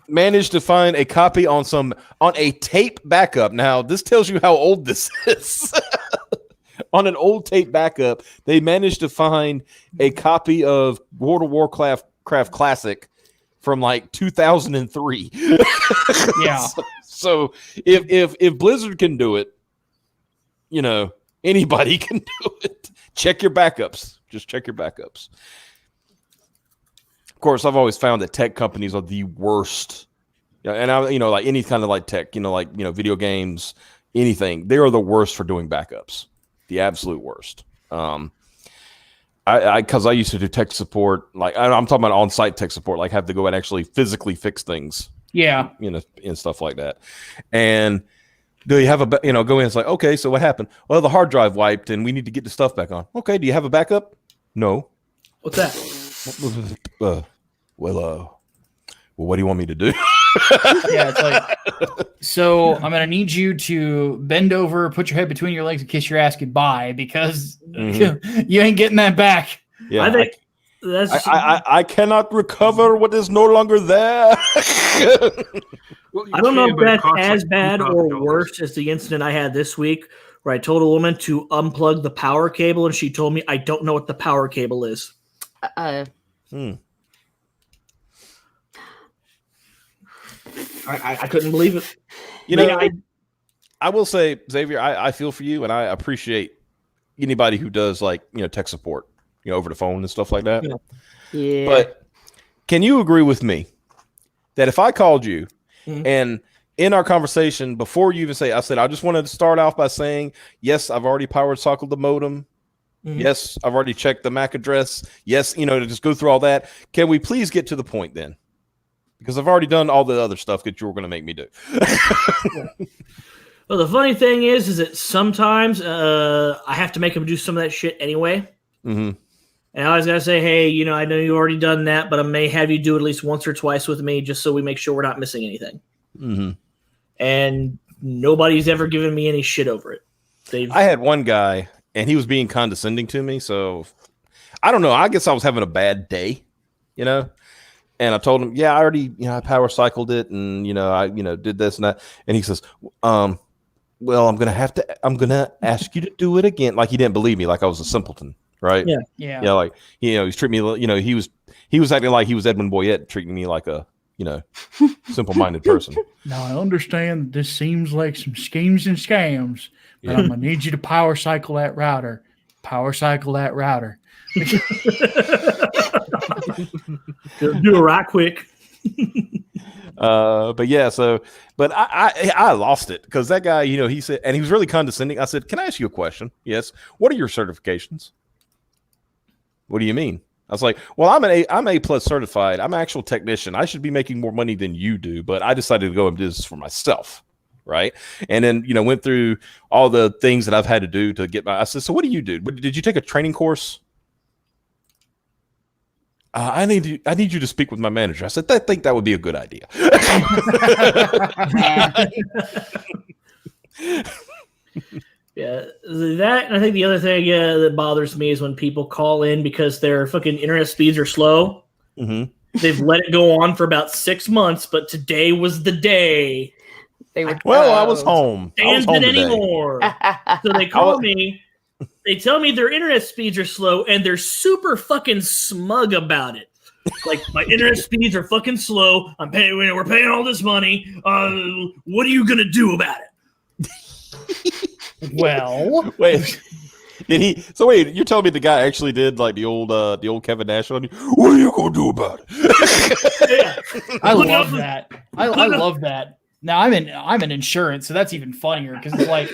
managed to find a copy on a tape backup. Now, this tells you how old this is. On an old tape backup, they managed to find a copy of World of Warcraft Classic from like 2003. Yeah. So if Blizzard can do it, anybody can do it. Check your backups. Just check your backups. Of course, I've always found that tech companies are the worst. And like any kind of like tech, video games, anything, they are the worst for doing backups. The absolute worst. Because I used to do tech support, like I'm talking about on-site tech support, like have to go and actually physically fix things. Yeah. And stuff like that. And do you have go in? It's like, okay, so what happened? Well, the hard drive wiped, and we need to get the stuff back on. Okay, do you have a backup? No. What's that? Well, what do you want me to do? Yeah, it's like, so I'm gonna need you to bend over, put your head between your legs, and kiss your ass goodbye because you ain't getting that back. Yeah, I think that's. I cannot recover what is no longer there. Well, I don't know if but it that's costs as like bad or $2,000. worse as the incident I had this week, where I told a woman to unplug the power cable, and she told me I don't know what the power cable is. I couldn't believe it. I will say, Xavier, I feel for you, and I appreciate anybody who does like tech support, over the phone and stuff like that. Yeah. But can you agree with me that if I called you and in our conversation before you even I said I just wanted to start off by saying yes, I've already power cycled the modem. Yes, I've already checked the MAC address. Yes, to just go through all that. Can we please get to the point then? Because I've already done all the other stuff that you were going to make me do. Well, the funny thing is that sometimes I have to make them do some of that shit anyway. And I always got to say, hey, I know you've already done that, but I may have you do it at least once or twice with me just so we make sure we're not missing anything. And nobody's ever given me any shit over it. I had one guy, and he was being condescending to me, so I don't know. I guess I was having a bad day, And I told him, yeah, I already, I power cycled it, and I, did this and that. And he says, well, I'm gonna ask you to do it again. Like he didn't believe me, like I was a simpleton, right? Yeah. Like he's treating me, he was acting like he was Edmund Boyette, treating me like a simple-minded person. Now I understand this seems like some schemes and scams, but I'm gonna need you to power cycle that router. Power cycle that router. Do it right quick. But yeah, but I lost it because that guy, he said, and he was really condescending. I said, can I ask you a question? Yes. What are your certifications? What do you mean? I was like, well, I'm A+ certified. I'm an actual technician. I should be making more money than you do, but I decided to go and do this for myself. Right. And then, went through all the things that I've had to do to get I said, so what do you do? Did you take a training course? I need you to speak with my manager. I said, I think that would be a good idea. Yeah, that, and I think the other thing that bothers me is when people call in because their fucking internet speeds are slow. They've let it go on for about 6 months, but today was the day. They were I was home. Stand it anymore. So they call me. They tell me their internet speeds are slow, and they're super fucking smug about it. Like, my internet speeds are fucking slow. We're paying all this money. What are you gonna do about it? Well, Wait, did he? So wait, you're telling me the guy actually did like the old Kevin Nash on you? What are you gonna do about it? Yeah. I love that. I love that. Now I'm in insurance, so that's even funnier because it's like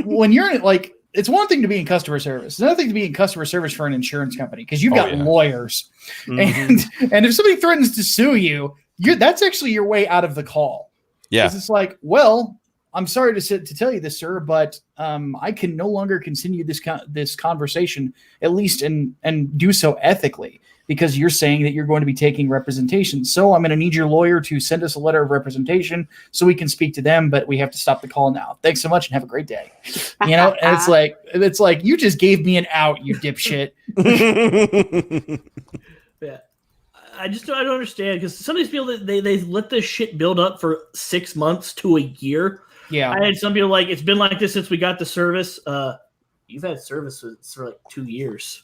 when you're in like it's one thing to be in customer service. It's another thing to be in customer service for an insurance company because you've got lawyers, and if somebody threatens to sue you, that's actually your way out of the call. Yeah, it's like, well, I'm sorry to tell you this, sir, but I can no longer continue this conversation, at least and do so ethically, because you're saying that you're going to be taking representation. So I'm going to need your lawyer to send us a letter of representation so we can speak to them, but we have to stop the call now. Thanks so much and have a great day. You know, and it's like you just gave me an out, you dipshit. Yeah. I don't understand because some of these people they let this shit build up for 6 months to a year. Yeah, I had some people like it's been like this since we got the service. You've had service for like 2 years.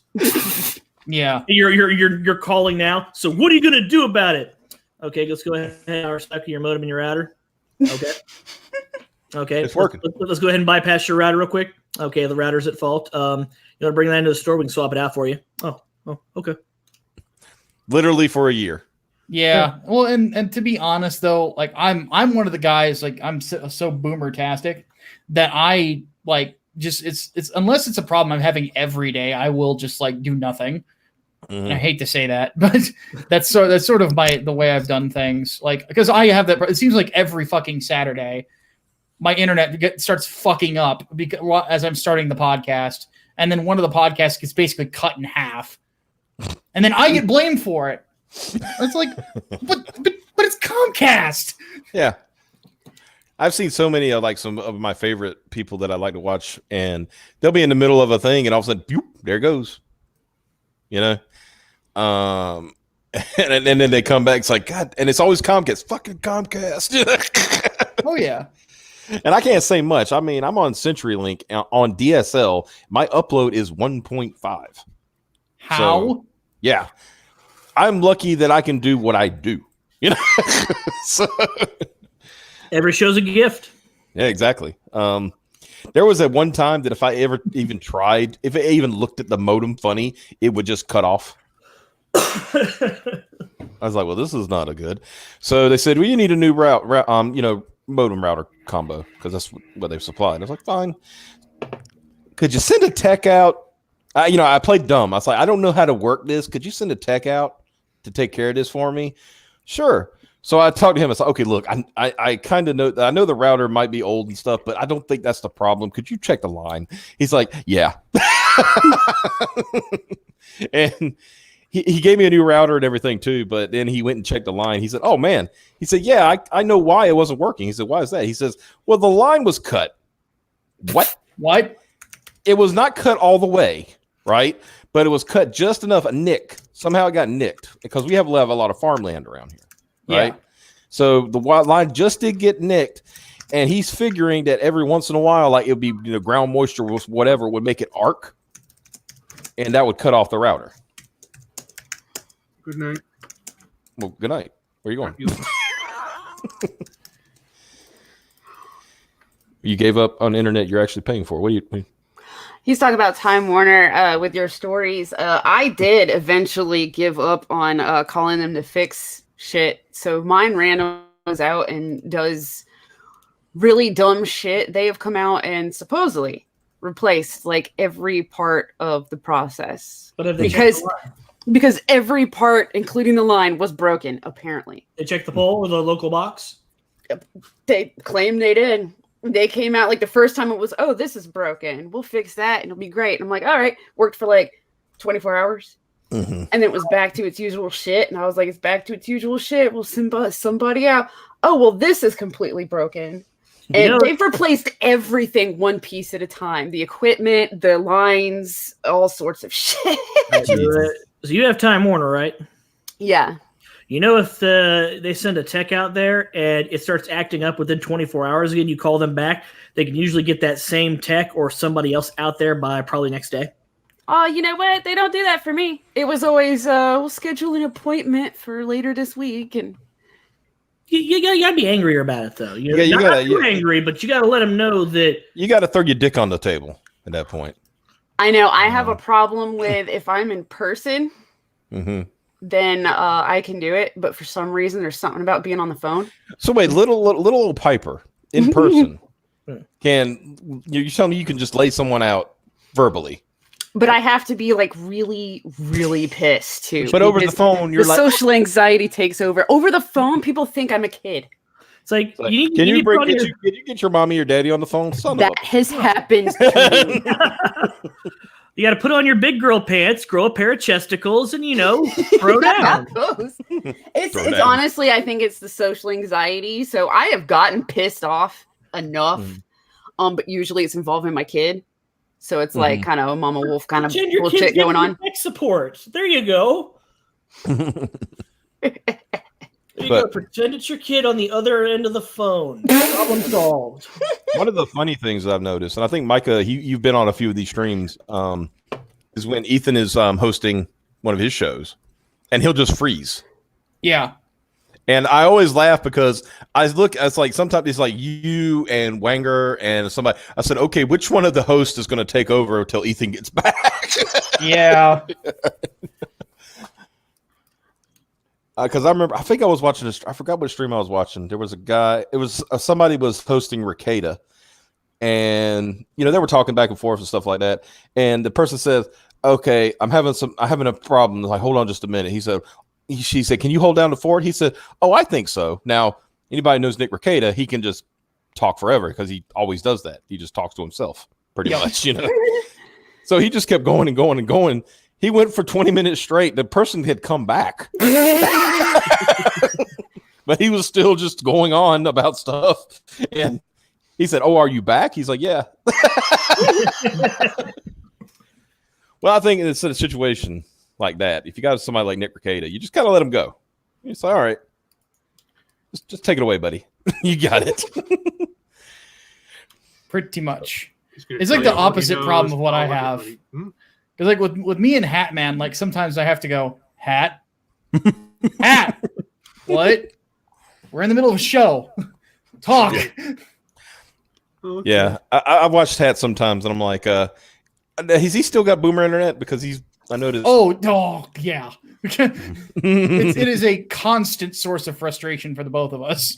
Yeah, you're calling now. So what are you gonna do about it? Okay, let's go ahead and recycle your modem and your router. Okay, it's working. Let's go ahead and bypass your router real quick. Okay, the router's at fault. You want to bring that into the store? We can swap it out for you. Oh, okay. Literally for a year. Yeah. Well, and to be honest though, like I'm one of the guys, like I'm so boomer-tastic that I like just it's unless it's a problem I'm having every day, I will just like do nothing. And I hate to say that, but that's sort of the way I've done things. Like because I have that. It seems like every fucking Saturday, my internet starts fucking up because as I'm starting the podcast, and then one of the podcasts gets basically cut in half, and then I get blamed for it. It's like, but it's Comcast. Yeah. I've seen so many of like some of my favorite people that I like to watch, and they'll be in the middle of a thing, and all of a sudden, boop, there it goes. You know? And then they come back, it's like, God, and it's always Comcast. Fucking Comcast. Oh, yeah. And I can't say much. I mean, I'm on CenturyLink on DSL. My upload is 1.5. How? So, yeah. I'm lucky that I can do what I do, you know. So, every show's a gift. Yeah, exactly. There was at one time that if I ever even tried, if I even looked at the modem funny, it would just cut off. I was like, well, this is not a good. So they said, well, you need a new modem router combo because that's what they've supplied. I was like, fine. Could you send a tech out? I played dumb. I was like, I don't know how to work this. Could you send a tech out to take care of this for me? Sure. So I talked to him. I said, okay, look, I kind of know. I know the router might be old and stuff, but I don't think that's the problem. Could you check the line? He's like, yeah. And he gave me a new router and everything too, but then he went and checked the line. He said, oh man. He said, yeah, I know why it wasn't working. He said, why is that? He says, well, the line was cut. What? It was not cut all the way, right? But it was cut just enough, a nick. Somehow it got nicked because we have a lot of farmland around here, right? Yeah. So the line just did get nicked, and he's figuring that every once in a while, like it would be ground moisture or whatever would make it arc, and that would cut off the router. Good night. Well, good night. Where are you going? You gave up on the internet you're actually paying for. What do you? He's talking about Time Warner with your stories. I did eventually give up on calling them to fix shit. So mine randoms out and does really dumb shit. They have come out and supposedly replaced like every part of the process. But have they because every part, including the line, was broken, apparently. They checked the pole or the local box? They claimed they did. They came out like the first time it was, oh, this is broken. We'll fix that and it'll be great. And I'm like, all right. Worked for like 24 hours. Mm-hmm. And then it was back to its usual shit. And I was like, it's back to its usual shit. We'll send somebody out. Oh, well, this is completely broken. And they've replaced everything one piece at a time. The equipment, the lines, all sorts of shit. So you have Time Warner, right? Yeah. You know, if they send a tech out there and it starts acting up within 24 hours again, you call them back, they can usually get that same tech or somebody else out there by probably next day. Oh, you know what? They don't do that for me. It was always, we'll schedule an appointment for later this week. And You gotta be angrier about it, though. Yeah, you not gotta- too angry, but you gotta let them know that. You got to throw your dick on the table at that point. I know I have a problem with if I'm in person, Mm-hmm. then I can do it. But for some reason, there's something about being on the phone. So wait, little old Piper in person you tell me you can just lay someone out verbally, But I have to be like really, really pissed too. but over the because phone you're the like, social anxiety takes over. Over the phone, people think I'm a kid. It's like, can you you need to put on your- get your mommy or daddy on the phone? Son That of has happened to me. You got to put on your big girl pants, grow a pair of chesticles, and throw down. It's Throw down. honestly, I think it's the social anxiety. So I have gotten pissed off enough, but usually it's involving my kid. So it's like kind of a mama wolf kind of Pretend your kid's bullshit giving going you on. Tech support. There you go. There you go. Pretend it's your kid on the other end of the phone. Problem solved. One of the funny things I've noticed, and I think Micah, you've been on a few of these streams, is when Ethan is hosting one of his shows, and he'll just freeze. Yeah. And I always laugh because it's like sometimes it's like you and Wanger and somebody. I said, okay, which one of the hosts is going to take over until Ethan gets back? Yeah. Because I think I was watching this. I forgot what stream I was watching. There was a guy. It was somebody was hosting Ricada, and they were talking back and forth and stuff like that. And the person says, "Okay, I'm having a problem." Like, hold on, just a minute. She said, "Can you hold down the fort?" He said, "Oh, I think so." Now, anybody knows Nick Ricada, he can just talk forever because he always does that. He just talks to himself pretty much, So he just kept going and going and going. He went for 20 minutes straight. The person had come back. But he was still just going on about stuff. And he said, "Oh, are you back?" He's like, "Yeah." Well, I think it's a situation like that. If you got somebody like Nick Ricada, you just kind of let him go. You say, "All right, just take it away, buddy." You got it. Pretty much. It's like the opposite problem of what I have. Because like with me and Hat Man, like sometimes I have to go, Hat? Hat! What? We're in the middle of a show. Talk. Okay. Yeah, I've watched Hat sometimes, and I'm like, has he still got boomer internet? Because I noticed. Oh, yeah. It is a constant source of frustration for the both of us.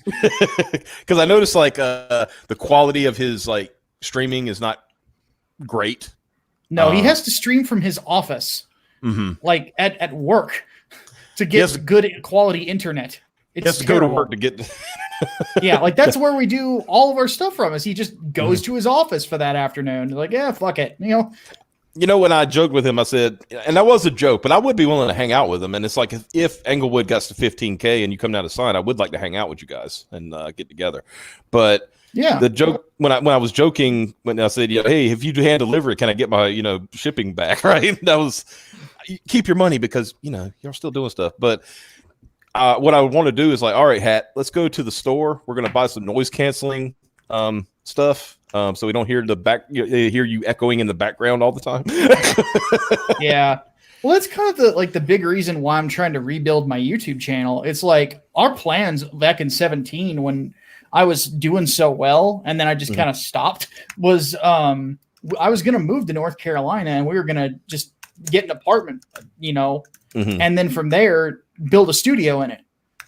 Because I noticed like the quality of his like streaming is not great. No, he has to stream from his office, like at work, to get good quality internet. He has to go to work to get. Yeah, like that's where we do all of our stuff from. Is he just goes to his office for that afternoon? Like, yeah, fuck it, When I joked with him, I said, and that was a joke, but I would be willing to hang out with him. And it's like if Englewood got to 15K and you come down to sign, I would like to hang out with you guys and get together. But yeah, the joke when I was joking when I said, "Hey, if you hand delivery, can I get my shipping back?" Right? That was keep your money because you're still doing stuff. But what I want to do is like, all right, Hat, let's go to the store. We're gonna buy some noise canceling stuff. So we don't hear hear you echoing in the background all the time. Yeah. Well, that's kind of the big reason why I'm trying to rebuild my YouTube channel. It's like our plans back in 2017 when I was doing so well, and then I just kind of stopped, was I was going to move to North Carolina, and we were going to just get an apartment, and then from there build a studio in it.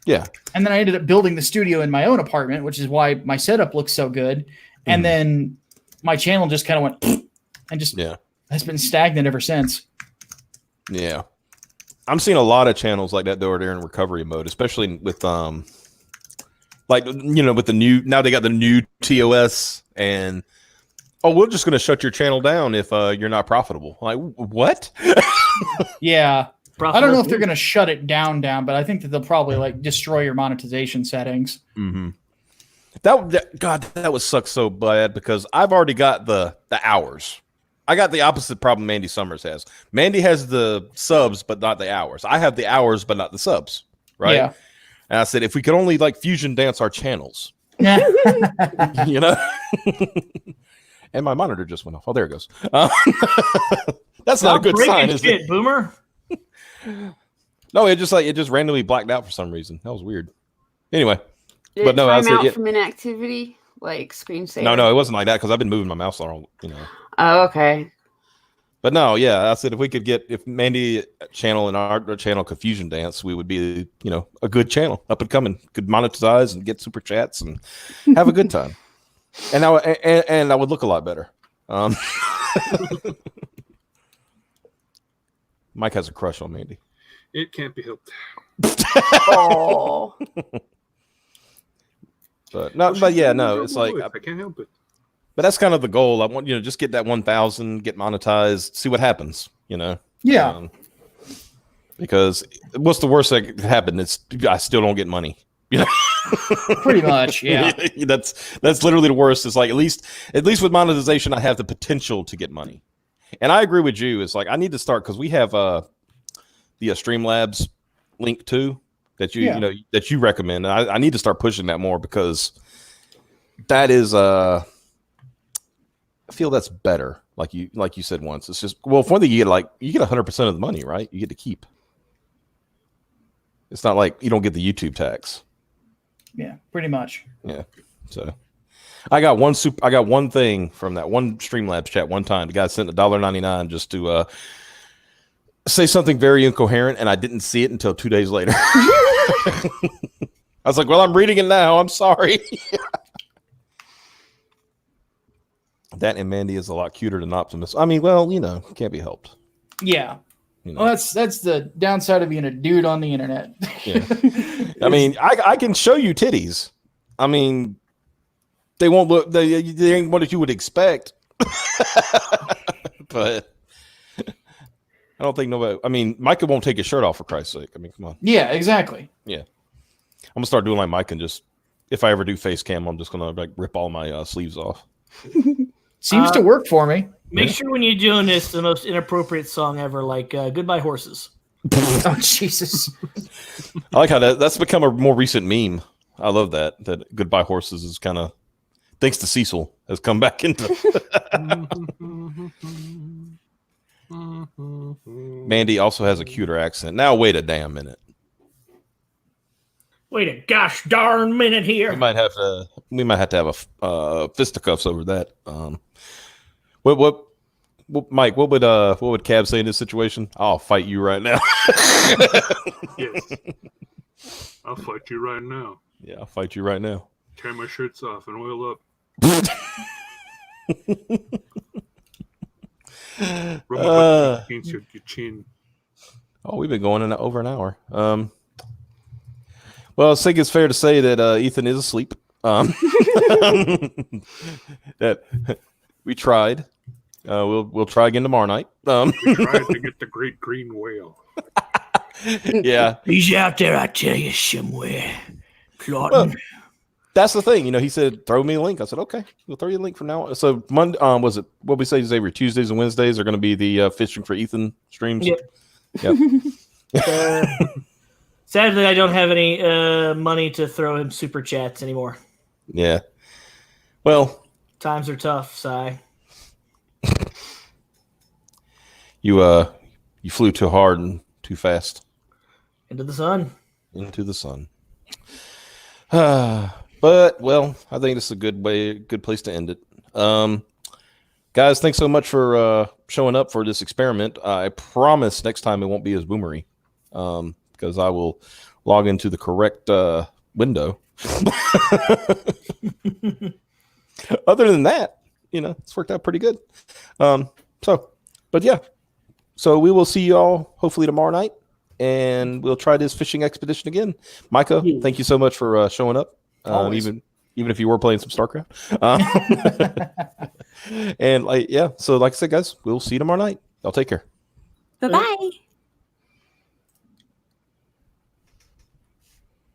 Yeah. And then I ended up building the studio in my own apartment, which is why my setup looks so good. And then my channel just kind of went and just has been stagnant ever since. Yeah. I'm seeing a lot of channels like that though, they're in recovery mode, especially with with the new, now they got the new TOS and we're just going to shut your channel down if you're not profitable. Like what? Yeah. I don't know if they're going to shut it down, but I think that they'll probably like destroy your monetization settings. Mm-hmm. That would suck so bad because I've already got the hours. I got the opposite problem Mandy Summers has. Mandy has the subs, but not the hours. I have the hours, but not the subs. Right. Yeah. And I said, if we could only like fusion dance our channels, and my monitor just went off. Oh, there it goes. That's not a good breaking sign, is shit, it? Boomer. No, it just randomly blacked out for some reason. That was weird. Anyway, Did but it no, I time said out it. from inactivity, like screensaver? No, it wasn't like that because I've been moving my mouse around, Oh, okay. But no, yeah, I said if Mandy channel and our channel Confusion Dance, we would be, a good channel, up and coming, could monetize and get super chats and have a good time, and I would look a lot better. Mike has a crush on Mandy. It can't be helped. Oh. It's like I can't help it. but that's kind of the goal. I want just get that 1,000, get monetized, see what happens. Yeah. Because what's the worst that could happen? It's I still don't get money. Pretty much, yeah. That's literally the worst. It's like at least with monetization, I have the potential to get money. And I agree with you. It's like I need to start because we have the Streamlabs link too that that you recommend. And I need to start pushing that more because that is I feel that's better. Like you said once. It's just for one thing you get 100% of the money, right? You get to keep. It's not like you don't get the YouTube tax. Yeah, pretty much. Yeah. So I got one thing from that one Streamlabs chat one time. The guy sent $1.99 just to say something very incoherent, and I didn't see it until 2 days later. I was like, well, I'm reading it now. I'm sorry. That and Mandy is a lot cuter than Optimus. I mean, well, can't be helped. Yeah. Well, that's the downside of being a dude on the internet. Yeah. I mean, I can show you titties. I mean, they won't look. They ain't what you would expect. But I don't think nobody. I mean, Micah won't take his shirt off for Christ's sake. I mean, come on. Yeah, exactly. Yeah, I'm gonna start doing like Mike and just if I ever do face cam, I'm just gonna rip all my sleeves off. Seems to work for me. Make sure when you're doing this, the most inappropriate song ever, like "Goodbye Horses." Oh Jesus! I like how that's become a more recent meme. I love that "Goodbye Horses" is kind of thanks to Cecil has come back into. Mandy also has a cuter accent. Now wait a damn minute. Wait a gosh darn minute here. We might have to have a fisticuffs over that. What Mike? What would Cab say in this situation? I'll fight you right now. Yes, I'll fight you right now. Yeah, I'll fight you right now. Tear my shirts off and oil up. Rub my butt against your chin. Oh, we've been going in over an hour. Well, I think it's fair to say that Ethan is asleep. That we tried. We'll try again tomorrow night. We tried to get the great green whale. Yeah, he's out there. I tell you somewhere. Plotting. Well, that's the thing. He said throw me a link. I said okay, we'll throw you a link from now on. So Monday, was it what we say? Every Tuesdays and Wednesdays are going to be the fishing for Ethan streams. Yep. Sadly, I don't have any money to throw him super chats anymore. Yeah. Well, times are tough, Si. You flew too hard and too fast. Into the sun. Into the sun. But well, I think this is a good place to end it. Guys, thanks so much for showing up for this experiment. I promise next time it won't be as boomery. Because I will log into the correct window. Other than that, it's worked out pretty good. So we will see you all hopefully tomorrow night, and we'll try this fishing expedition again. Micah, thank you so much for showing up. Even if you were playing some StarCraft. And so like I said, guys, we'll see you tomorrow night. Y'all take care. Bye-bye.